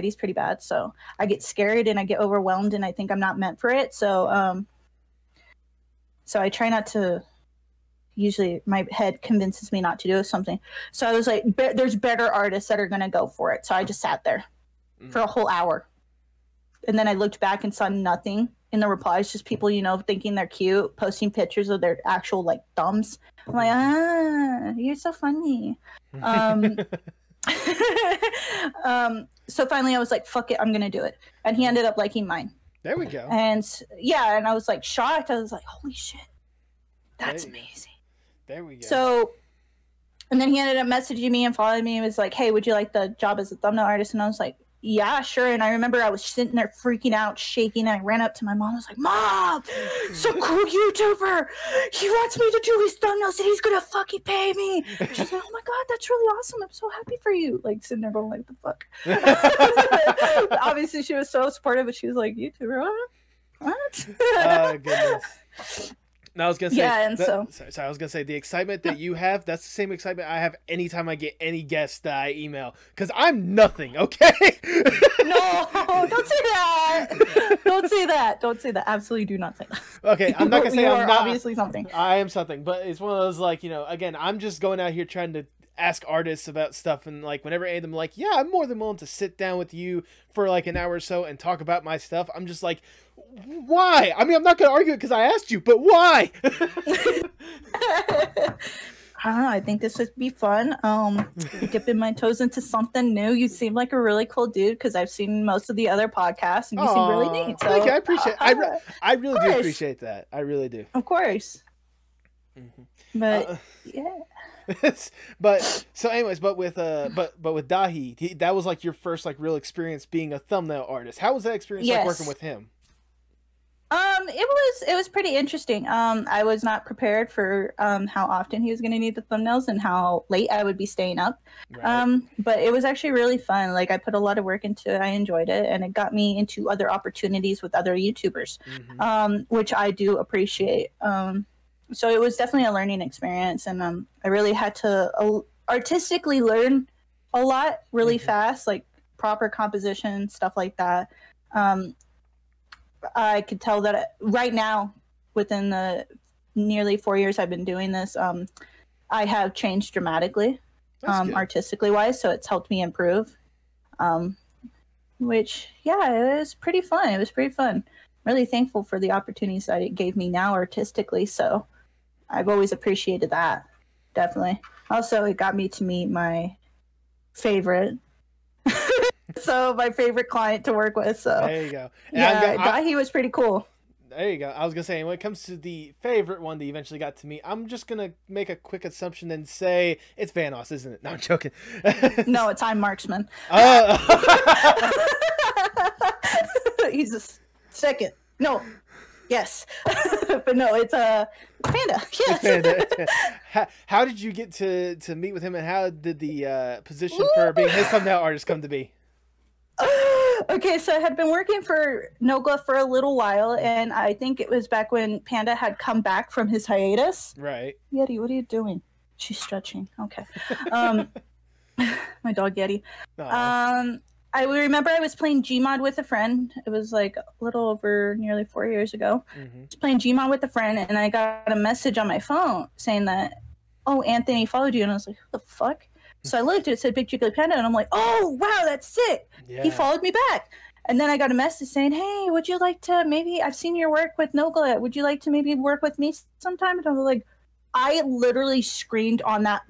is pretty bad, so I get scared and I get overwhelmed and I think I'm not meant for it. So so I try not to. Usually my head convinces me not to do something. So I was like, there's better artists that are going to go for it. So I just sat there for a whole hour. And then I looked back and saw nothing in the replies, just people, thinking they're cute, posting pictures of their actual like thumbs. I'm like, you're so funny. So finally I was like, fuck it, I'm going to do it. And he ended up liking mine. There we go. And yeah, and I was like shocked. I was like, holy shit, that's amazing. There we go. So, and then he ended up messaging me and following me and was like, "Hey, would you like the job as a thumbnail artist?" And I was like, "Yeah, sure." And I remember I was sitting there freaking out, shaking, and I ran up to my mom. I was like, "Mom, some cool YouTuber. He wants me to do his thumbnails and he's going to fucking pay me." She's like, "Oh my God, that's really awesome. I'm so happy for you." Like sitting there going like, the fuck? Obviously she was so supportive, but she was like, "YouTuber, what?" Oh, goodness. No, I was gonna say, I was gonna say the excitement that you have—that's the same excitement I have anytime I get any guest that I email. Because I'm nothing, okay? No, don't say that. Don't say that. Don't say that. Absolutely, do not say that. Okay, I'm not gonna say I'm not. Obviously, something. I am something, but it's one of those like again, I'm just going out here trying to ask artists about stuff, and like whenever any of them are like, yeah, I'm more than willing to sit down with you for like an hour or so and talk about my stuff. I'm just like, why? I mean, I'm not gonna argue it because I asked you, but why? I don't know. I think this would be fun. Dipping my toes into something new. You seem like a really cool dude because I've seen most of the other podcasts, and you seem really neat. So, thank you. I appreciate. I really do appreciate that. I really do. Of course. Mm-hmm. But yeah. But so anyways, but with Dahi, that was like your first like real experience being a thumbnail artist. How was that experience like working with him? It was pretty interesting. I was not prepared for how often he was going to need the thumbnails and how late I would be staying up. Right. But it was actually really fun. Like I put a lot of work into it. I enjoyed it, and it got me into other opportunities with other YouTubers, which I do appreciate. So it was definitely a learning experience, and I really had to artistically learn a lot really fast, like proper composition, stuff like that. I could tell that right now, within the nearly 4 years I've been doing this, I have changed dramatically, artistically wise, so it's helped me improve. Which, yeah, it was pretty fun. It was pretty fun. Really thankful for the opportunities that it gave me now artistically, so I've always appreciated that, definitely. Also, it got me to meet my favorite, so my favorite client to work with. So there you go. And yeah, he was pretty cool. There you go. I was gonna say, when it comes to the favorite one that you eventually got to meet, I'm just gonna make a quick assumption and say it's Vanoss, isn't it? No, I'm joking. No, it's I'm Marksman. He's a second. No. Yes. But no, it's a Panda. Yes. Panda. How did you get to meet with him, and how did the position for being his thumbnail artist come to be? Okay, so I had been working for Nogla for a little while, and I think it was back when Panda had come back from his hiatus. Right. Yeti, what are you doing? She's stretching. Okay. My dog Yeti. Aww. I remember I was playing Gmod with a friend. It was like a little over nearly 4 years ago. I was playing Gmod with a friend, and I got a message on my phone saying that, "Oh, Anthony followed you." And I was like, "Who the fuck?" So I looked, it said BigJigglyPanda, and I'm like, "Oh, wow, that's sick." Yeah. He followed me back. And then I got a message saying, "Hey, would you like to maybe, I've seen your work with Nogla. Would you like to maybe work with me sometime?" And I was like, I literally screamed on that.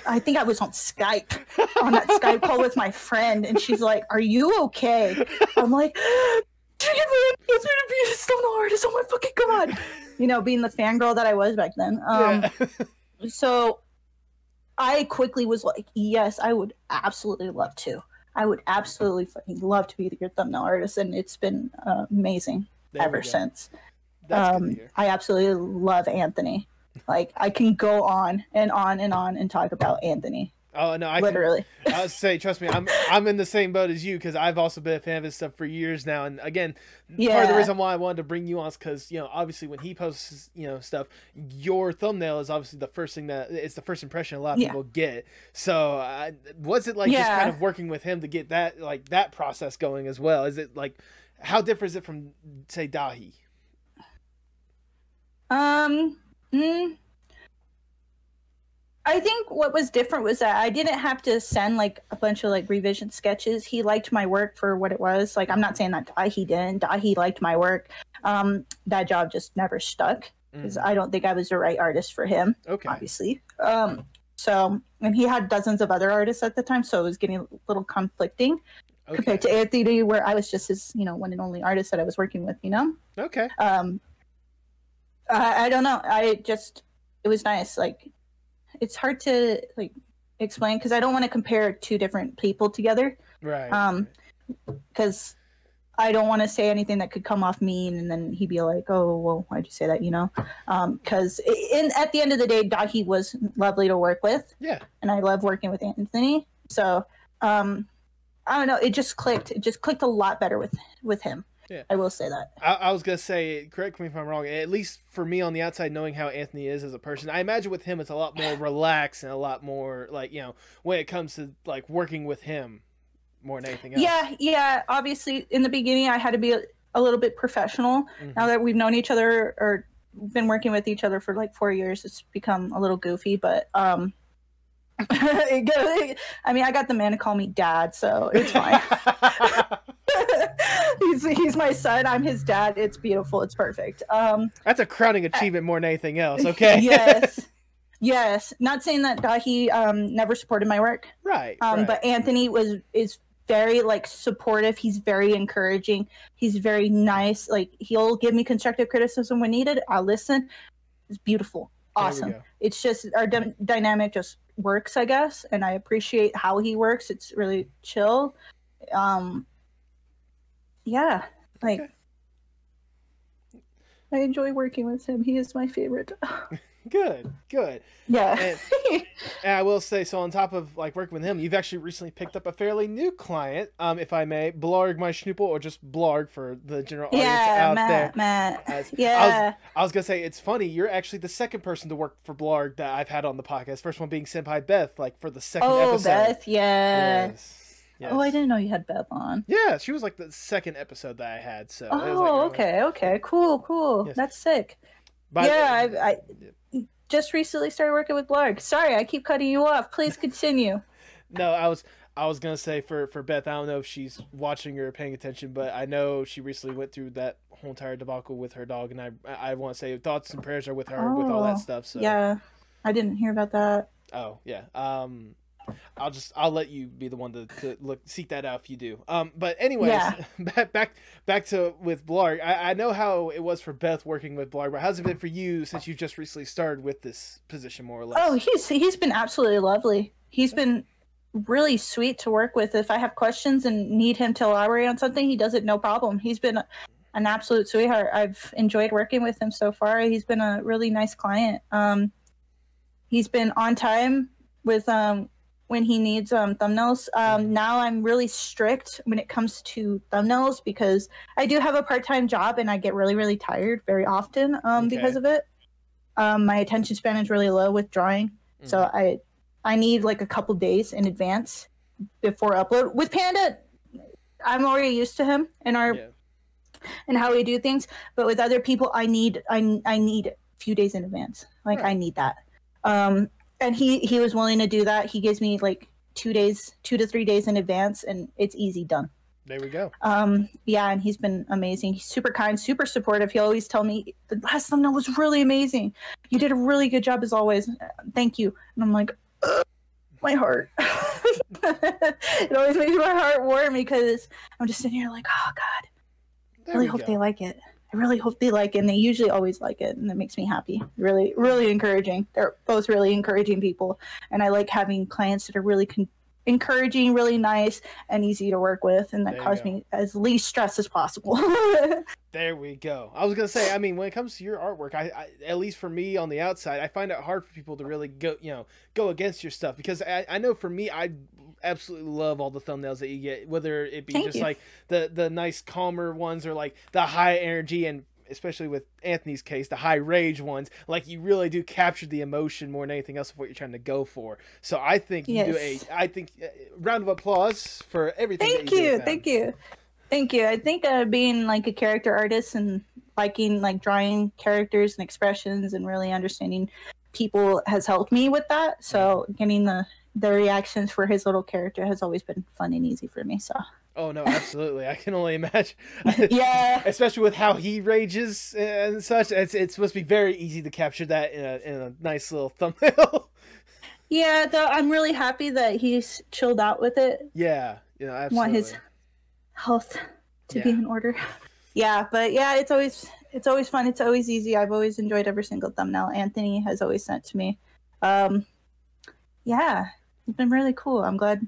I think I was on Skype, on that Skype call with my friend, and she's like, "Are you okay?" I'm like, "It's me to be a thumbnail artist, oh my fucking god." You know, being the fangirl that I was back then. So I quickly was like, yes, I would absolutely love to. I would absolutely fucking love to be your thumbnail artist, and it's been amazing ever since. That's good to hear. I absolutely love Anthony. Like, I can go on and on and on and talk about Anthony. Oh no, literally. I'll say, trust me, I'm in the same boat as you, because I've also been a fan of his stuff for years now. And again, part of the reason why I wanted to bring you on is because, you know, obviously when he posts, you know, stuff, your thumbnail is obviously the first thing it's the first impression a lot of people get. So was it like just kind of working with him to get that, like, that process going as well? Is it like, how different is it from, say, Dahi? I think what was different was that I didn't have to send like a bunch of like revision sketches. He liked my work for what it was. Like, I'm not saying that Dahi didn't. Dahi liked my work. That job just never stuck because I don't think I was the right artist for him. Okay. Obviously. So, and he had dozens of other artists at the time, so it was getting a little conflicting compared to Anthony, where I was just his, you know, one and only artist that I was working with, you know? Okay. I don't know. It was nice. Like, it's hard to like explain because I don't want to compare two different people together. Right. Because I don't want to say anything that could come off mean, and then he'd be like, "Oh, well, why'd you say that?" You know? Because at the end of the day, Dahi was lovely to work with. Yeah. And I love working with Anthony. So I don't know. It just clicked. It just clicked a lot better with him. Yeah, I will say that. I was going to say, correct me if I'm wrong, at least for me on the outside, knowing how Anthony is as a person, I imagine with him it's a lot more relaxed and a lot more, like, you know, when it comes to, like, working with him more than anything else. Yeah. Obviously, in the beginning, I had to be a little bit professional. Now that we've known each other or been working with each other for, like, 4 years, it's become a little goofy, but... I mean, I got the man to call me dad, so it's fine. He's my son. I'm his dad. It's beautiful. It's perfect. That's a crowning achievement more than anything else. Okay. Yes. Not saying that Dahi never supported my work. Right. But Anthony is very like supportive. He's very encouraging. He's very nice. Like, he'll give me constructive criticism when needed. I'll listen. It's beautiful. Awesome. It's just our dynamic just works, I guess, and I appreciate how he works. It's really chill. I enjoy working with him. He is my favorite. Good. Yeah. And I will say, so on top of like working with him, you've actually recently picked up a fairly new client, if I may, Blarg my Schnoople, or just Blarg for the general audience out there. Matt. I was gonna say, it's funny, you're actually the second person to work for Blarg that I've had on the podcast. First one being Senpai Beth, like for the second episode. Beth, yes. Oh, I didn't know you had Beth on. Yeah, she was like the second episode that I had. So. Okay, cool. Yes. That's sick. I just recently started working with Blarg. Sorry, I keep cutting you off. Please continue. No, I was gonna say for Beth, I don't know if she's watching or paying attention, but I know she recently went through that whole entire debacle with her dog, and I want to say thoughts and prayers are with her with all that stuff. So yeah, I didn't hear about that. Oh yeah. I'll let you be the one to seek that out if you do. But anyways, back to with Blarg. I know how it was for Beth working with Blarg, but how's it been for you since you've just recently started with this position, more or less? Oh, he's been absolutely lovely. He's been really sweet to work with. If I have questions and need him to elaborate on something, he does it no problem. He's been an absolute sweetheart. I've enjoyed working with him so far. He's been a really nice client. He's been on time with when he needs thumbnails. Now I'm really strict when it comes to thumbnails because I do have a part-time job and I get really, really tired very often because of it. My attention span is really low with drawing. So I need like a couple days in advance before upload. With Panda, I'm already used to him and and how we do things. But with other people, I need a few days in advance. Like I need that. And he was willing to do that. He gives me like 2 to 3 days in advance, and it's easy done. There we go. And he's been amazing. He's super kind, super supportive. He always tell me the last thumbnail was really amazing. You did a really good job as always. Thank you. And I'm like, my heart. It always makes my heart warm because I'm just sitting here like, oh God, I really hope they like it. I really hope they like it, and they usually always like it, and that makes me happy. Really, really encouraging. They're both really encouraging people, and I like having clients that are really encouraging, really nice, and easy to work with, and that caused me as least stress as possible. There we go. I was gonna say, I mean, when it comes to your artwork, I at least for me on the outside, I find it hard for people to really go against your stuff, because I know for me, I absolutely love all the thumbnails that you get, whether it be just like the nice calmer ones or like the high energy, and especially with Anthony's case, the high rage ones. Like, you really do capture the emotion more than anything else of what you're trying to go for. So I think you do round of applause for everything. Thank you. I think being like a character artist and liking like drawing characters and expressions and really understanding people has helped me with that. So getting the reactions for his little character has always been fun and easy for me. So. Oh no, absolutely! I can only imagine. Yeah, especially with how he rages and such, it's supposed to be very easy to capture that in a nice little thumbnail. Yeah, though I'm really happy that he's chilled out with it. Yeah, absolutely. Want his health to be in order. Yeah, but yeah, it's always fun. It's always easy. I've always enjoyed every single thumbnail Anthony has always sent to me. Yeah, it's been really cool. I'm glad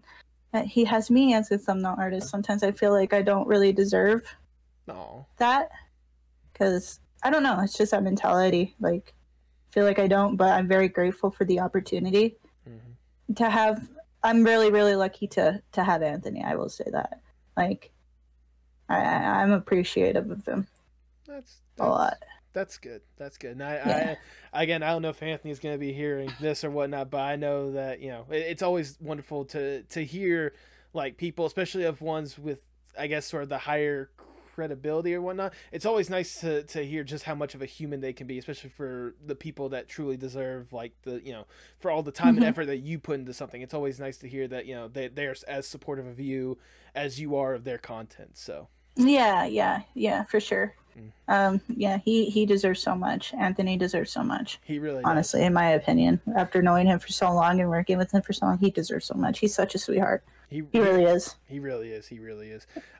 that he has me as a thumbnail artist. Sometimes I feel like I don't really deserve that, because I don't know, it's just that mentality. Like, I feel like I don't, but I'm very grateful for the opportunity to have. I'm really, really lucky to have Anthony. I will say that. Like, I'm appreciative of him. That's a lot. That's good. That's good. And I again, I don't know if Anthony's going to be hearing this or whatnot, but I know that, it's always wonderful to hear, like, people, especially of ones with, I guess, sort of the higher credibility or whatnot. It's always nice to hear just how much of a human they can be, especially for the people that truly deserve, like, for all the time and effort that you put into something. It's always nice to hear that, they're as supportive of you as you are of their content. So. Yeah, for sure. He deserves so much. Anthony deserves so much. He really honestly does. In my opinion, after knowing him for so long and working with him for so long, he deserves so much. He's such a sweetheart. He really is. He really is.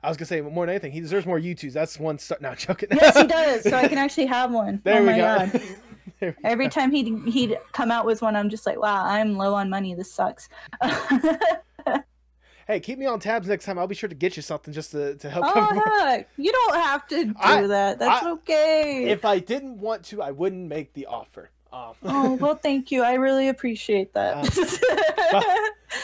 I was gonna say, more than anything, he deserves more YouTubes. That's one start. No, I'm joking. Yes, he does. So I can actually have one. There we go. God. Every time he'd come out with one, I'm just like, wow, I'm low on money. This sucks. Hey, keep me on tabs next time. I'll be sure to get you something just to help. Oh, heck. You don't have to do that. That's okay. If I didn't want to, I wouldn't make the offer. Oh, well, thank you. I really appreciate that.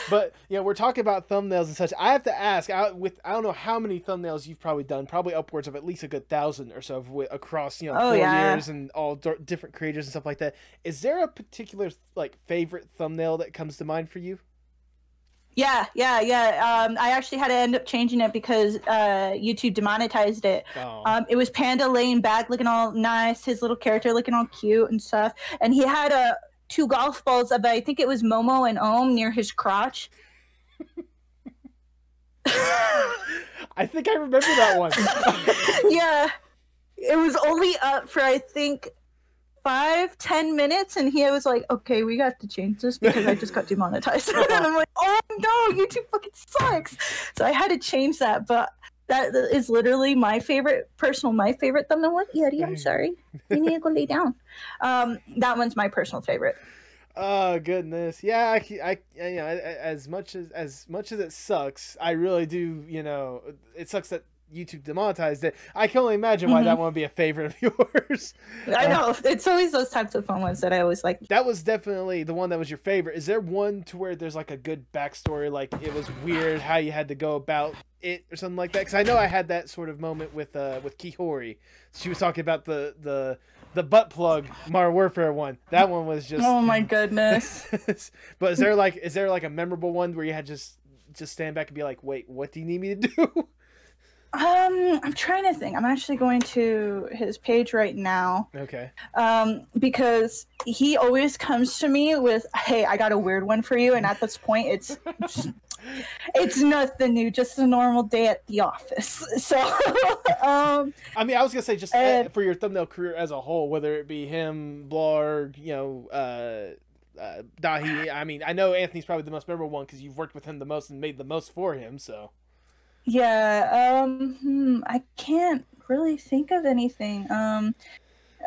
But we're talking about thumbnails and such. I have to ask, I don't know how many thumbnails you've probably done, probably upwards of at least a good 1,000 or so across 4 years and all different creators and stuff like that. Is there a particular like favorite thumbnail that comes to mind for you? Yeah. I actually had to end up changing it because YouTube demonetized it. It was Panda laying back, looking all nice, his little character looking all cute and stuff. And he had 2 golf balls of, I think it was Momo and Ohm, near his crotch. I think I remember that one. Yeah. It was only up for, I think, 5-10 minutes, and he was like, okay, we have to change this because I just got demonetized. And I'm like, oh no, YouTube fucking sucks. So I had to change that, but that is literally my favorite thumbnail. What, Yeti? I'm sorry, you need to go lay down. That one's my personal favorite. Oh goodness, yeah. I as much as it sucks, I really do. It sucks that YouTube demonetized it. I can only imagine why that one would be a favorite of yours. I know. It's always those types of fun ones that I always like. That was definitely the one that was your favorite. Is there one to where there's like a good backstory, like it was weird how you had to go about it or something like that? Because I know I had that sort of moment with Kihori. She was talking about the butt plug Modern Warfare one. That one was just, oh my goodness. But is there like a memorable one where you had just stand back and be like, wait, what do you need me to do? I'm trying to think. I'm actually going to his page right now. Okay. Because he always comes to me with, hey, I got a weird one for you. And at this point, it's nothing new, just a normal day at the office. So, I mean, I was gonna say just for your thumbnail career as a whole, whether it be him, Blarg, Dahi. I mean, I know Anthony's probably the most memorable one because you've worked with him the most and made the most for him. So. Yeah, I can't really think of anything.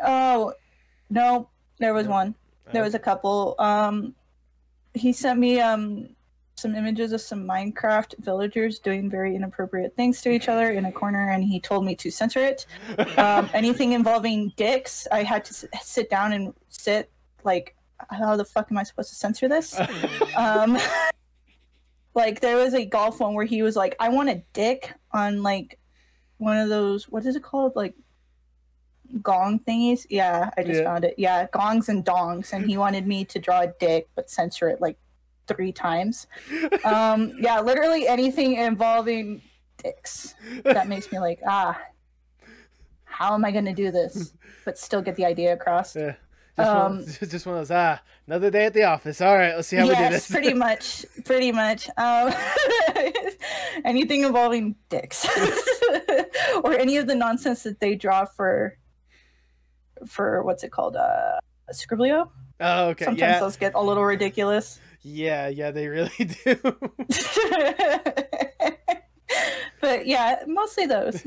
Oh, no, there was one. There was a couple. He sent me some images of some Minecraft villagers doing very inappropriate things to each other in a corner, and he told me to censor it. Anything involving dicks, I had to sit down and like, how the fuck am I supposed to censor this? Like, there was a golf one where he was like, I want a dick on, like, one of those, what is it called? Like, gong thingies? Yeah, I just found it. Yeah, gongs and dongs. And he wanted me to draw a dick, but censor it, like, 3 times. Yeah, literally anything involving dicks. That makes me like, how am I going to do this? But still get the idea across. Yeah. Just one of those, another day at the office. All right, let's see how we do this. pretty much. Anything involving dicks. Or any of the nonsense that they draw for what's it called? Scriblio? Oh, okay. Sometimes those get a little ridiculous. Yeah, they really do. But yeah, mostly those.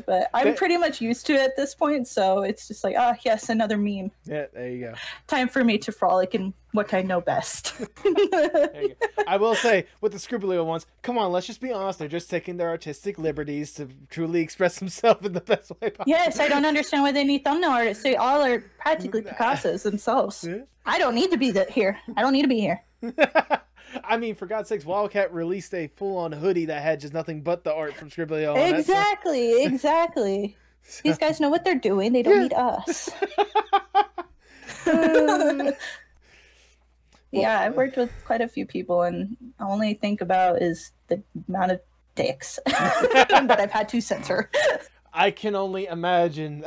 But I'm pretty much used to it at this point, so it's just like, yes, another meme. Yeah, there you go. Time for me to frolic in what I know best. There you go. I will say, with the Scribblio ones, come on, let's just be honest. They're just taking their artistic liberties to truly express themselves in the best way possible. Yes, I don't understand why they need thumbnail artists. They all are practically Picassos themselves. Yeah. I don't need to be here. I don't need to be here. I mean, for God's sakes, Wildcat released a full-on hoodie that had just nothing but the art from Scribblio. Exactly. So. These guys know what they're doing. They don't need us. Yeah, I've worked with quite a few people, and the only think about is the amount of dicks that I've had to censor. I can only imagine.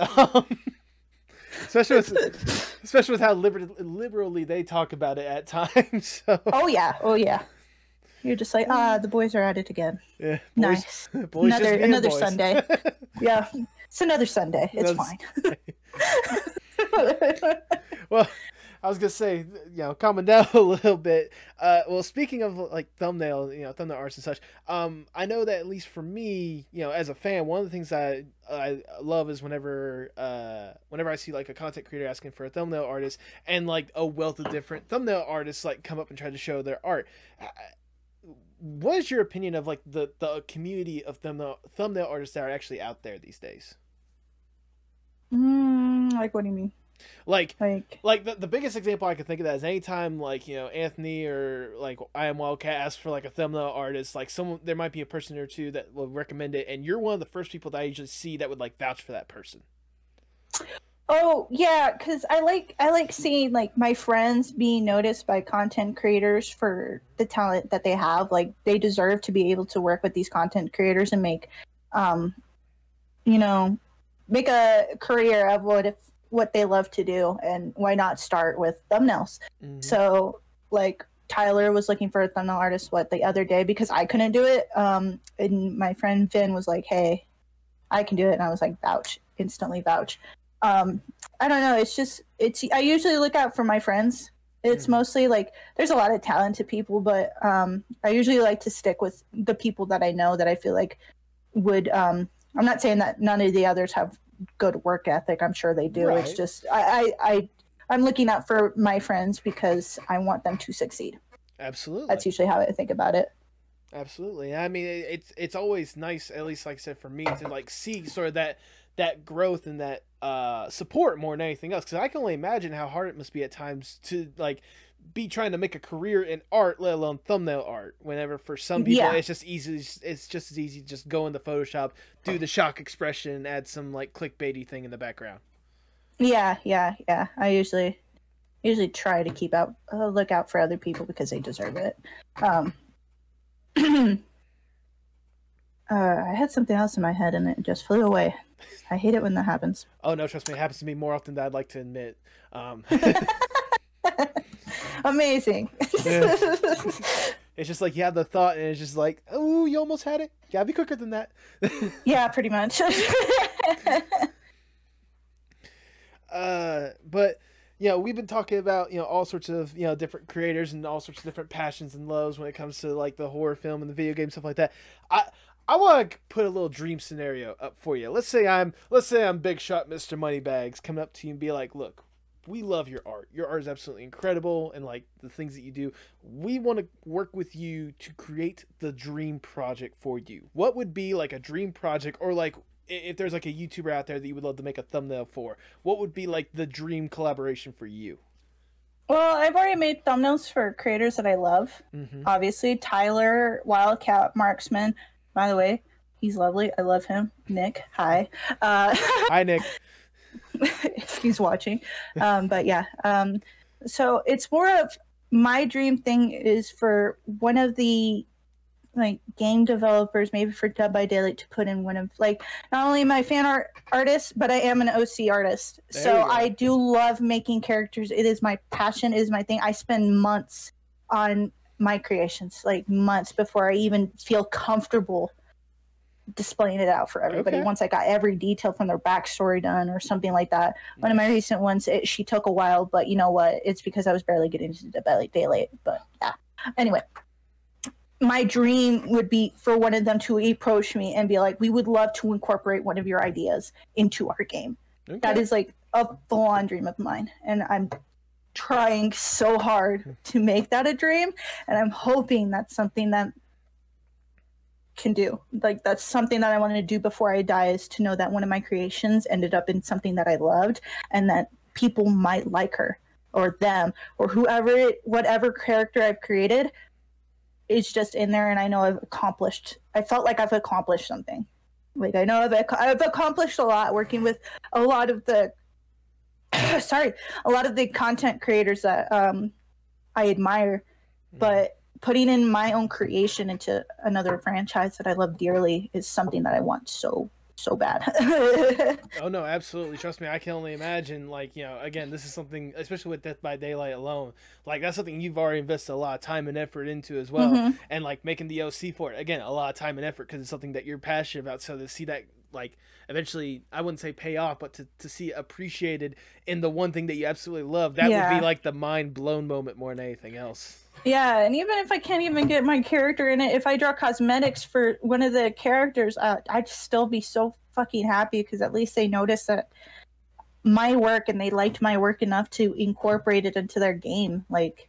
Especially with how liberally they talk about it at times. So. Oh yeah. You're just like, the boys are at it again. Yeah, boys, nice. Boys another boys. Sunday. Yeah, it's another Sunday. It's fine. Well, I was gonna say, calming down a little bit. Well, speaking of like thumbnail arts and such, I know that at least for me, as a fan, one of the things I love is whenever I see like a content creator asking for a thumbnail artist, and like a wealth of different thumbnail artists like come up and try to show their art. What is your opinion of like the community of thumbnail artists that are actually out there these days? Like, what do you mean? Like the biggest example I could think of that is anytime like Anthony or like I Am Wildcat asks for like a thumbnail artist, like there might be a person or two that will recommend it, and you're one of the first people that I usually see that would like vouch for that person. Oh yeah, because I like seeing like my friends being noticed by content creators for the talent that they have. Like, they deserve to be able to work with these content creators and make make a career of what they love to do, and why not start with thumbnails? Mm-hmm. So like Tyler was looking for a thumbnail artist the other day because I couldn't do it, and my friend Finn was like, hey, I can do it, and I was like, instantly vouch. I don't know, I usually look out for my friends. It's mostly like, there's a lot of talented people, but I usually like to stick with the people that I know that I feel like would I'm not saying that none of the others have good work ethic. I'm sure they do. Right. It's just I'm looking out for my friends because I want them to succeed. Absolutely. That's usually how I think about it. Absolutely. I mean, it's always nice, at least like I said, for me to like see sort of that growth and that support more than anything else, because I can only imagine how hard it must be at times to like be trying to make a career in art, let alone thumbnail art, whenever for some people it's just as easy to just go into Photoshop, do the shock expression, add some like clickbaity thing in the background. Yeah. I usually try to keep a lookout for other people because they deserve it. I had something else in my head and it just flew away. I hate it when that happens. Oh no, trust me, it happens to me more often than I'd like to admit. Amazing. Yeah. It's just like you have the thought and it's just like, oh, you almost had it. You gotta be quicker than that. Yeah, pretty much. But we've been talking about all sorts of different creators and all sorts of different passions and loves when it comes to like the horror film and the video game stuff like that. I want to put a little dream scenario up for you. Let's say I'm Big Shot Mr. Moneybags coming up to you and be like, look, we love your art. Your art is absolutely incredible, and like the things that you do. We want to work with you to create the dream project for you. What would be like a dream project, or like if there's like a YouTuber out there that you would love to make a thumbnail for, what would be like the dream collaboration for you? Well, I've already made thumbnails for creators that I love. Obviously, Tyler, Wildcat Marksman. By the way, he's lovely. I love him. Nick, hi. Hi, Nick. If he's watching. But yeah. So it's more of my dream thing is for one of the like game developers, maybe for Dead by Daylight, to put in one of like not only my fan artist, but I am an OC artist. So I do love making characters. It is my passion, it is my thing. I spend months on my creations, like months before I even feel comfortable displaying it out for everybody. Once I got every detail from their backstory done or something like that. One of my recent ones, she took a while, but you know what? It's because I was barely getting into Dead by Daylight. But yeah. Anyway, my dream would be for one of them to approach me and be like, we would love to incorporate one of your ideas into our game. That is like a full-on dream of mine. And I'm trying so hard to make that a dream. And I'm hoping that's something that can do. Like, that's something that I want to do before I die, is to know that one of my creations ended up in something that I loved and that people might like her or them or whoever, whatever character I've created. It's just in there, and I know I felt like I've accomplished something. Like, I know I've accomplished a lot working with a lot of the a lot of the content creators that I admire, but putting in my own creation into another franchise that I love dearly is something that I want so bad. Oh no, absolutely. Trust me, I can only imagine. Like, you know, again, this is something, especially with Death by Daylight alone, like that's something you've already invested a lot of time and effort into as well. And like making the OC for it, again, a lot of time and effort because it's something that you're passionate about. So to see that, like, eventually, I wouldn't say pay off, but to see appreciated in the one thing that you absolutely love, that would be like the mind blown moment more than anything else. Yeah, and even if I can't even get my character in it, if I draw cosmetics for one of the characters, I'd still be so fucking happy because at least they noticed that my work and they liked my work enough to incorporate it into their game. Like,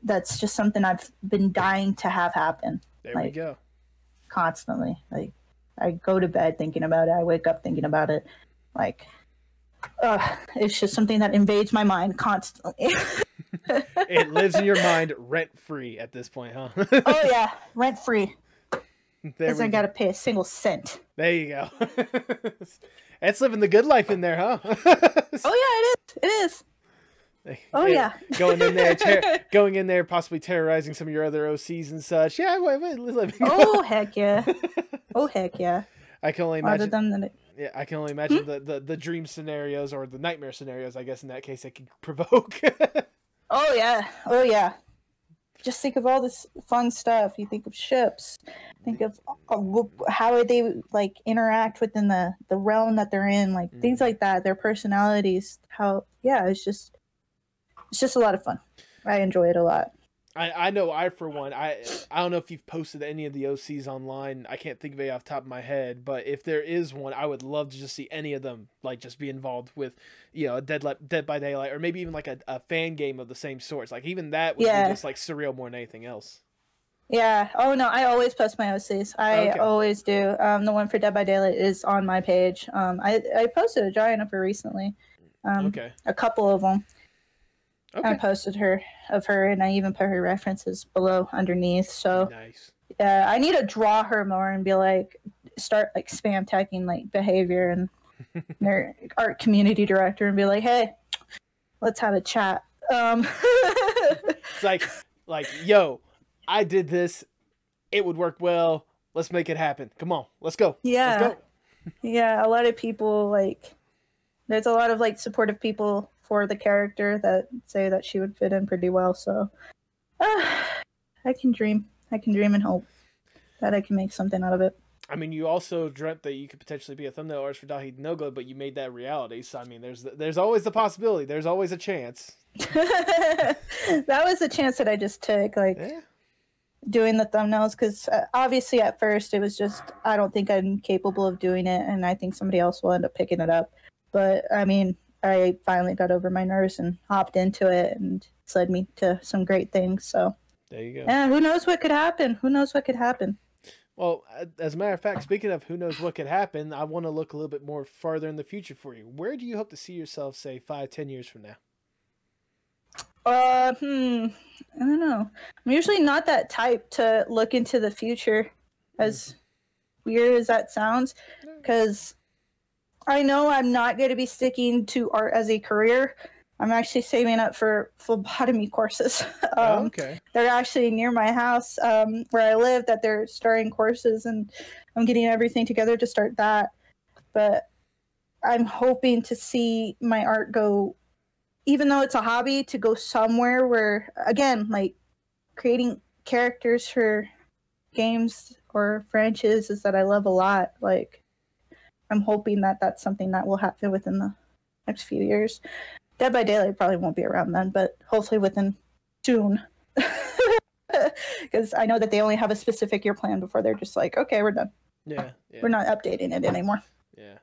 that's just something I've been dying to have happen. There we go. Constantly. Like, I go to bed thinking about it. I wake up thinking about it. Like, it's just something that invades my mind constantly. It lives in your mind rent-free at this point, huh? Oh, yeah. Rent-free. Because I got to pay a single cent. There you go. That's living the good life in there, huh? Oh, yeah, it is. Oh, yeah. Going in there, possibly terrorizing some of your other OCs and such. Yeah, living. Oh, heck yeah. Oh, heck yeah. I can only imagine. Yeah, I can only imagine the dream scenarios, or the nightmare scenarios, I guess, in that case, it could provoke. Oh, yeah. Oh, yeah. Just think of all this fun stuff. You think of ships. Think of how they, like, interact within the realm that they're in. Like, things like that. Their personalities. How, yeah, it's just a lot of fun. I enjoy it a lot. I know for one, I don't know if you've posted any of the OCs online. I can't think of it off the top of my head, but if there is one, I would love to just see any of them, like, just be involved with, you know, a Dead by Daylight, or maybe even like a fan game of the same sorts. Like, even that would be just like surreal more than anything else. Yeah. Oh no, I always post my OCs. I always do. The one for Dead by Daylight is on my page. I posted a giant of her recently. A couple of them. I posted her, and I even put her references below underneath. So nice. Yeah, I need to draw her more and be like, start like spam tagging like behavior and their art community director and be like, hey, let's have a chat. It's like, yo, I did this. It would work well. Let's make it happen. Come on, let's go. Yeah, let's go. Yeah, a lot of people, like, there's a lot of like supportive people for the character that say that she would fit in pretty well. So I can dream and hope that I can make something out of it. I mean, you also dreamt that you could potentially be a thumbnail artist for Dahi No Go, but you made that reality. So I mean, there's always the possibility. There's always a chance. That was a chance that I just took, like, doing the thumbnails, because obviously at first it was just, I don't think I'm capable of doing it, and I think somebody else will end up picking it up. But I mean, I finally got over my nerves and hopped into it, and it's led me to some great things. So there you go. Yeah, who knows what could happen? Who knows what could happen? Well, as a matter of fact, speaking of who knows what could happen, I want to look a little bit more farther in the future for you. Where do you hope to see yourself, say, 5-10 years from now? I don't know. I'm usually not that type to look into the future, as weird as that sounds, because I know I'm not going to be sticking to art as a career. I'm actually saving up for phlebotomy courses. Okay. They're actually near my house where I live, that they're starting courses, and I'm getting everything together to start that. But I'm hoping to see my art go, even though it's a hobby, to go somewhere where, again, like creating characters for games or franchises that I love a lot. Like, I'm hoping that that's something that will happen within the next few years. Dead by Daylight probably won't be around then, but hopefully within June. Because I know that they only have a specific year plan before they're just like, okay, we're done. Yeah. We're not updating it anymore. Yeah.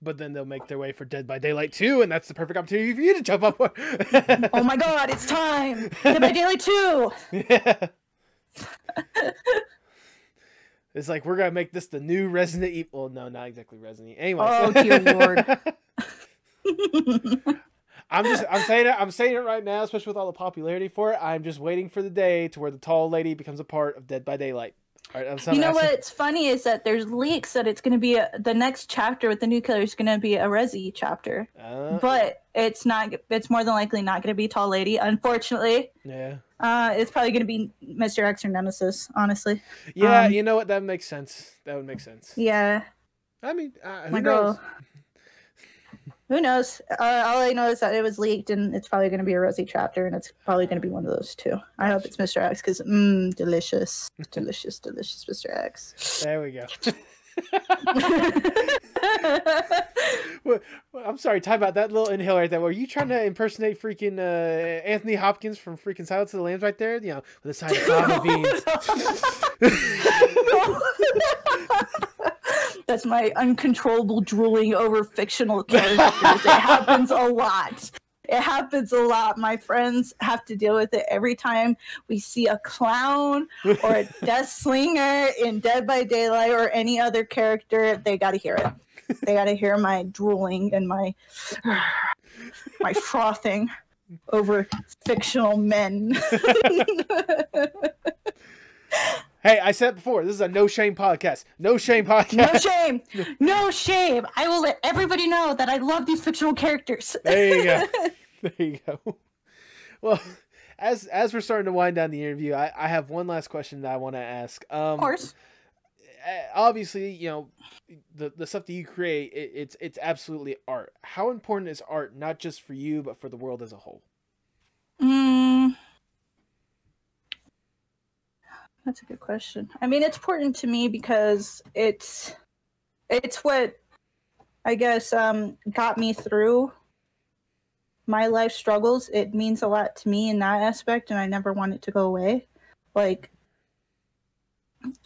But then they'll make their way for Dead by Daylight 2, and that's the perfect opportunity for you to jump up for. Oh my god, it's time! Dead by Daylight 2! Yeah. It's like, we're gonna make this the new Resident Evil. Well, no, not exactly Resident Evil. Anyway. Oh, dear lord. I'm saying it right now, especially with all the popularity for it. I'm just waiting for the day to where the tall lady becomes a part of Dead by Daylight. All right, you know what's funny is that there's leaks that it's going to be the next chapter with the new killer is going to be a Resi chapter, but it's not. It's more than likely not going to be tall lady, unfortunately. Yeah. It's probably going to be Mr. X or Nemesis, honly. Yeah, you know what? That makes sense. That would make sense. Yeah. I mean, who knows? Who knows? All I know is that it was leaked, and it's probably going to be a Resi chapter, and it's probably going to be one of those two. I hope it's Mr. X, because delicious, delicious, delicious Mr. X. There we go. Well, I'm sorry, time about that little inhale right there. Were you trying to impersonate freaking Anthony Hopkins from freaking Silence of the Lambs right there? You know, with a side of fava beans. That's my uncontrollable drooling over fictional characters. It happens a lot. It happens a lot. My friends have to deal with it every time we see a clown or a death slinger in Dead by Daylight or any other character. They got to hear it. They got to hear my drooling and my frothing over fictional men. Hey, I said it before, this is a no shame podcast. No shame podcast. No shame. No shame. I will let everybody know that I love these fictional characters. There you go. There you go. Well, as we're starting to wind down the interview, I have one last question that I want to ask. Of course. Obviously, you know, the stuff that you create, it's absolutely art. How important is art, not just for you, but for the world as a whole? That's a good question. I mean, it's important to me because it's what I guess got me through my life struggles. It means a lot to me in that aspect, and I never want it to go away. Like,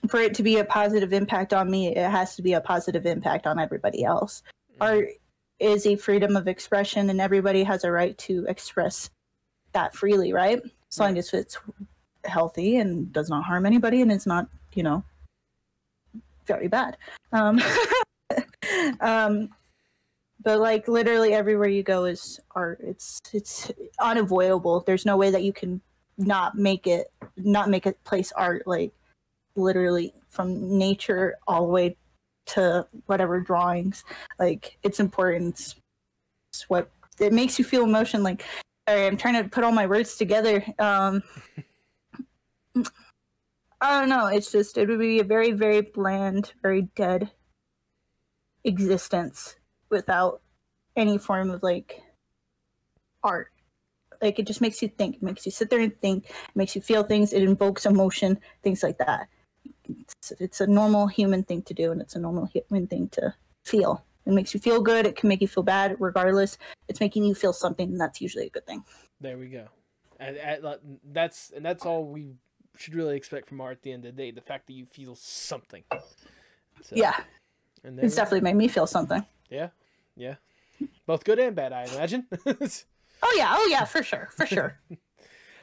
for it to be a positive impact on me, it has to be a positive impact on everybody else. Art is a freedom of expression, and everybody has a right to express that freely, right? As long as it's healthy and does not harm anybody and is not, you know, very bad. But like literally everywhere you go is art. It's unavoidable. There's no way that you can not make a place art. Like literally from nature all the way to whatever drawings. Like it's important. It's what it makes you feel emotion. Like, sorry, I'm trying to put all my words together. I don't know. It's just, it would be a very, very bland, very dead existence without any form of like art. Like it just makes you think. It makes you sit there and think. It makes you feel things. It invokes emotion, things like that. It's a normal human thing to do, and it's a normal human thing to feel. It makes you feel good. It can make you feel bad. Regardless, it's making you feel something, and that's usually a good thing. There we go. And that's all we should really expect from art at the end of the day. The fact that you feel something. So, yeah. And it's definitely made me feel something. Yeah. Yeah. Both good and bad, I imagine. Oh yeah, for sure, for sure.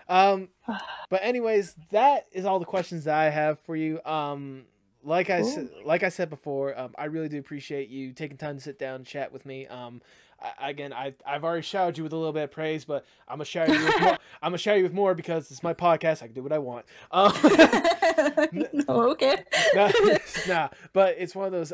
But anyways, that is all the questions that I have for you. Like I said before, I really do appreciate you taking time to sit down and chat with me. I've already showered you with a little bit of praise, but I'm gonna shower you with more. I'm gonna shower you with more because it's my podcast. I can do what I want. Okay. Nah, but it's one of those.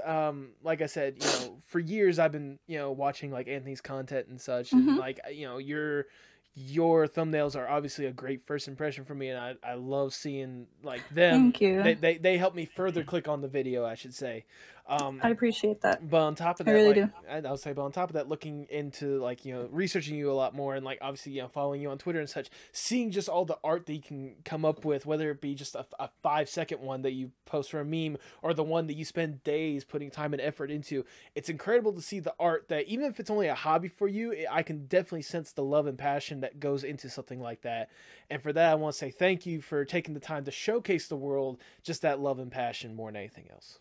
Like I said, for years I've been, watching like Anthony's content and such, and like, your thumbnails are obviously a great first impression for me, and I love seeing like them. Thank you. They help me further click on the video, I should say. I appreciate that. But on top of that, I really do. I'll say, but on top of that, looking into like, researching you a lot more, and like obviously, following you on Twitter and such, seeing just all the art that you can come up with, whether it be just a 5-second one that you post for a meme, or the one that you spend days putting time and effort into, it's incredible to see the art that, even if it's only a hobby for you, I can definitely sense the love and passion that goes into something like that. And for that, I want to say thank you for taking the time to showcase the world just that love and passion more than anything else.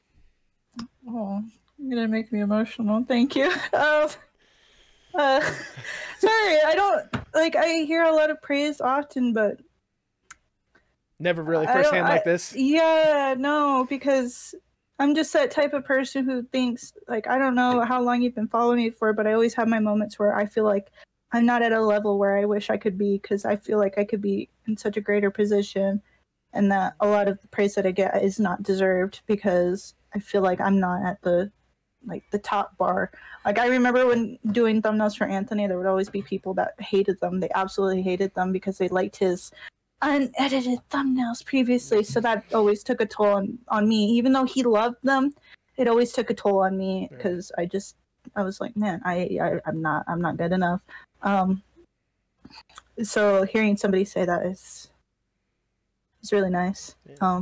Oh, you're gonna make me emotional. Thank you. Sorry, I don't I hear a lot of praise often, but never really firsthand like this. Yeah, no, because I'm just that type of person who thinks, I don't know how long you've been following me for, but I always have my moments where I feel like I'm not at a level where I wish I could be, because I feel like I could be in such a greater position, and that a lot of the praise that I get is not deserved, because I feel like I'm not at the top bar. I remember when doing thumbnails for Anthony, there would always be people that hated them. They absolutely hated them because they liked his unedited thumbnails previously. So that always took a toll on me. Even though he loved them, it always took a toll on me, because I was like, man, I'm not good enough. So hearing somebody say that is really nice. Yeah.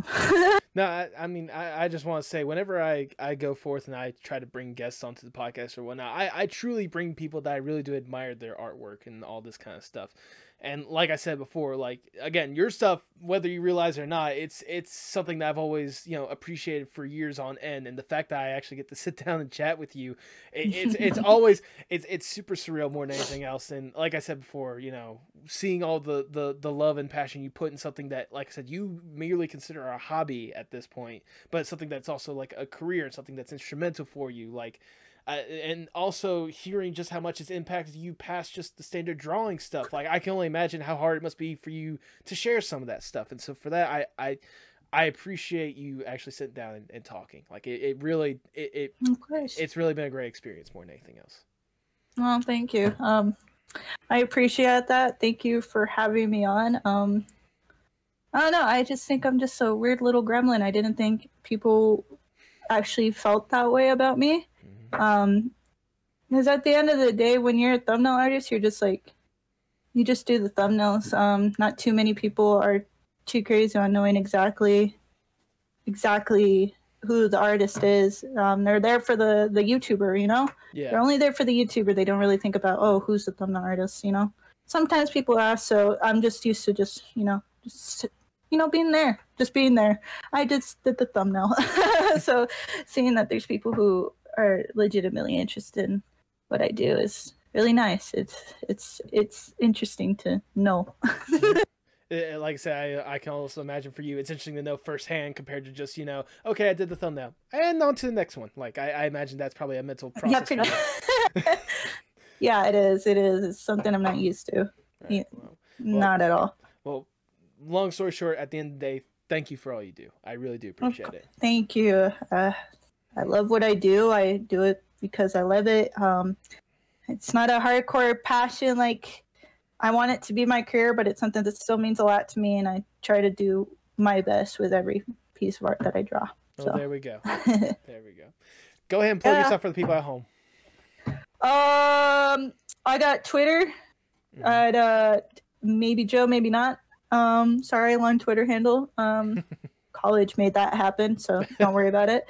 No, I mean, I just want to say, whenever I go forth and I try to bring guests onto the podcast or whatnot, I truly bring people that I really do admire their artwork and all this kind of stuff. And like I said before, again, your stuff, whether you realize it or not, it's something that I've always, appreciated for years on end. And the fact that I actually get to sit down and chat with you, it's always, it's super surreal more than anything else. And like I said before, seeing all the love and passion you put in something that, like I said, you merely consider a hobby at this point, but it's something that's also like a career and something that's instrumental for you. And also hearing just how much it's impacted you past just the standard drawing stuff. I can only imagine how hard it must be for you to share some of that stuff. And so for that, I appreciate you actually sitting down and talking. It's really been a great experience more than anything else. Well, thank you. I appreciate that. Thank you for having me on. I don't know. I just think I'm just a weird little gremlin. I didn't think people actually felt that way about me. Because at the end of the day, when you're a thumbnail artist, you're just you just do the thumbnails. Not too many people are too crazy on knowing exactly who the artist is. They're there for the YouTuber, Yeah. They're only there for the YouTuber. They don't really think about, oh, who's the thumbnail artist, Sometimes people ask, so I'm just used to being there, just being there. I just did the thumbnail. So seeing that there's people who are legitimately interested in what I do is really nice. It's interesting to know. Like I said, I can also imagine for you, it's interesting to know firsthand compared to just, okay, I did the thumbnail and on to the next one. I imagine that's probably a mental process. Yeah, yeah, it is. It's something I'm not used to. Right. Not at all. Well, long story short, at the end of the day, thank you for all you do. I really do appreciate it. Thank you. I love what I do. I do it because I love it. It's not a hardcore passion. I want it to be my career, but it's something that still means a lot to me, and I try to do my best with every piece of art that I draw. So. There we go. There we go. Go ahead and plug yourself for the people at home. I got Twitter at maybe Joe, maybe not. Sorry, long Twitter handle. College made that happen, so don't worry about it.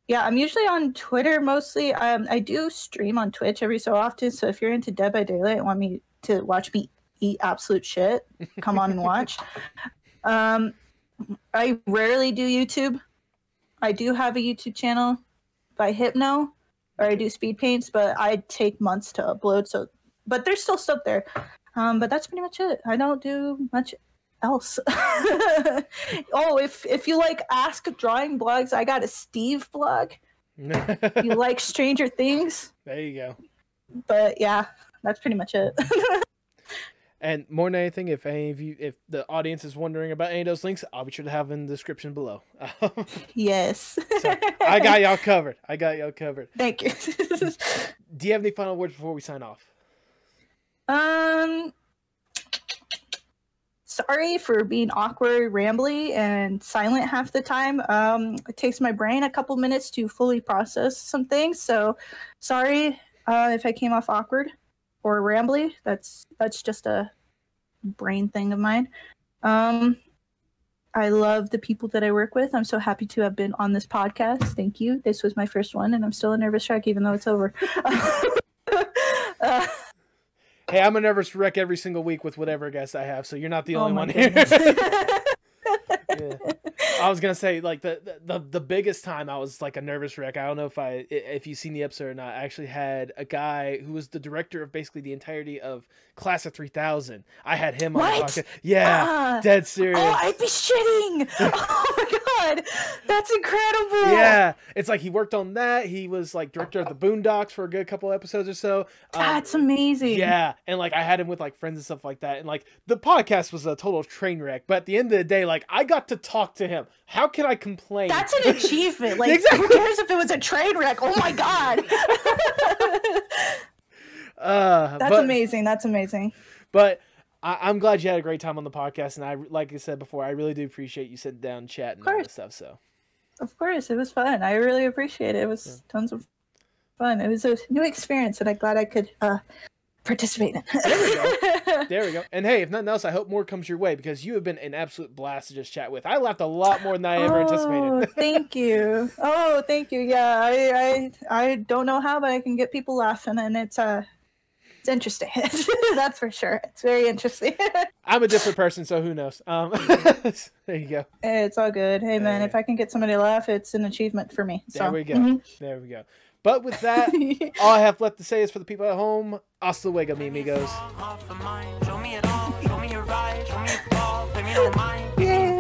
Yeah, I'm usually on Twitter mostly. I do stream on Twitch every so often, so if you're into Dead by Daylight and want me to watch me eat absolute shit, come on and watch. I rarely do YouTube. I do have a YouTube channel by Hypno. or I do speed paints, but I take months to upload. So, but there's still stuff there. But that's pretty much it. I don't do much else. Oh, if you like ask drawing blogs, I got a Steve blog. You like Stranger Things? There you go. But yeah, that's pretty much it. And more than anything, if the audience is wondering about any of those links, I'll be sure to have them in the description below. Yes. So, I got y'all covered. Thank you. Do you have any final words before we sign off? Sorry for being awkward, rambly, and silent half the time. It takes my brain a couple minutes to fully process some things. So sorry if I came off awkward or rambly. That's just a brain thing of mine. I love the people that I work with. I'm so happy to have been on this podcast. Thank you. This was my first one, and I'm still a nervous wreck even though it's over. Hey, I'm a nervous wreck every single week with whatever guest I have, so you're not the only one here. Yeah. I was gonna say, like, the biggest time I was like a nervous wreck. I don't know if you've seen the episode or not. I actually had a guy who was the director of basically the entirety of Class of 3000. I had him on the podcast. Yeah, dead serious. Oh, I'd be shitting. Oh my god, that's incredible. Yeah, it's like he worked on that. He was like director of the Boondocks for a good couple episodes or so. That's amazing. Yeah, and like I had him with like friends and stuff like that, and like the podcast was a total train wreck. But at the end of the day, like I got to talk to him. How can I complain? That's an achievement. Like, exactly. Who cares if it was a train wreck? Oh my god. That's amazing. That's amazing. But I'm glad you had a great time on the podcast, and like I said before, I really do appreciate you sitting down and chatting and all this stuff. So, of course, it was fun. I really appreciate it. It was tons of fun. It was a new experience, and I'm glad I could participate in. There we go. And hey, if nothing else, I hope more comes your way because you have been an absolute blast to just chat with. I laughed a lot more than I ever anticipated. Thank you. Oh, thank you. Yeah, I don't know how, but I can get people laughing, and it's interesting. That's for sure. It's very interesting. I'm a different person, so who knows? There you go. It's all good. Hey, man, if I can get somebody to laugh, it's an achievement for me. So. There we go. There we go. But with that, all I have left to say is for the people at home, hasta luego, mi amigos. Yay!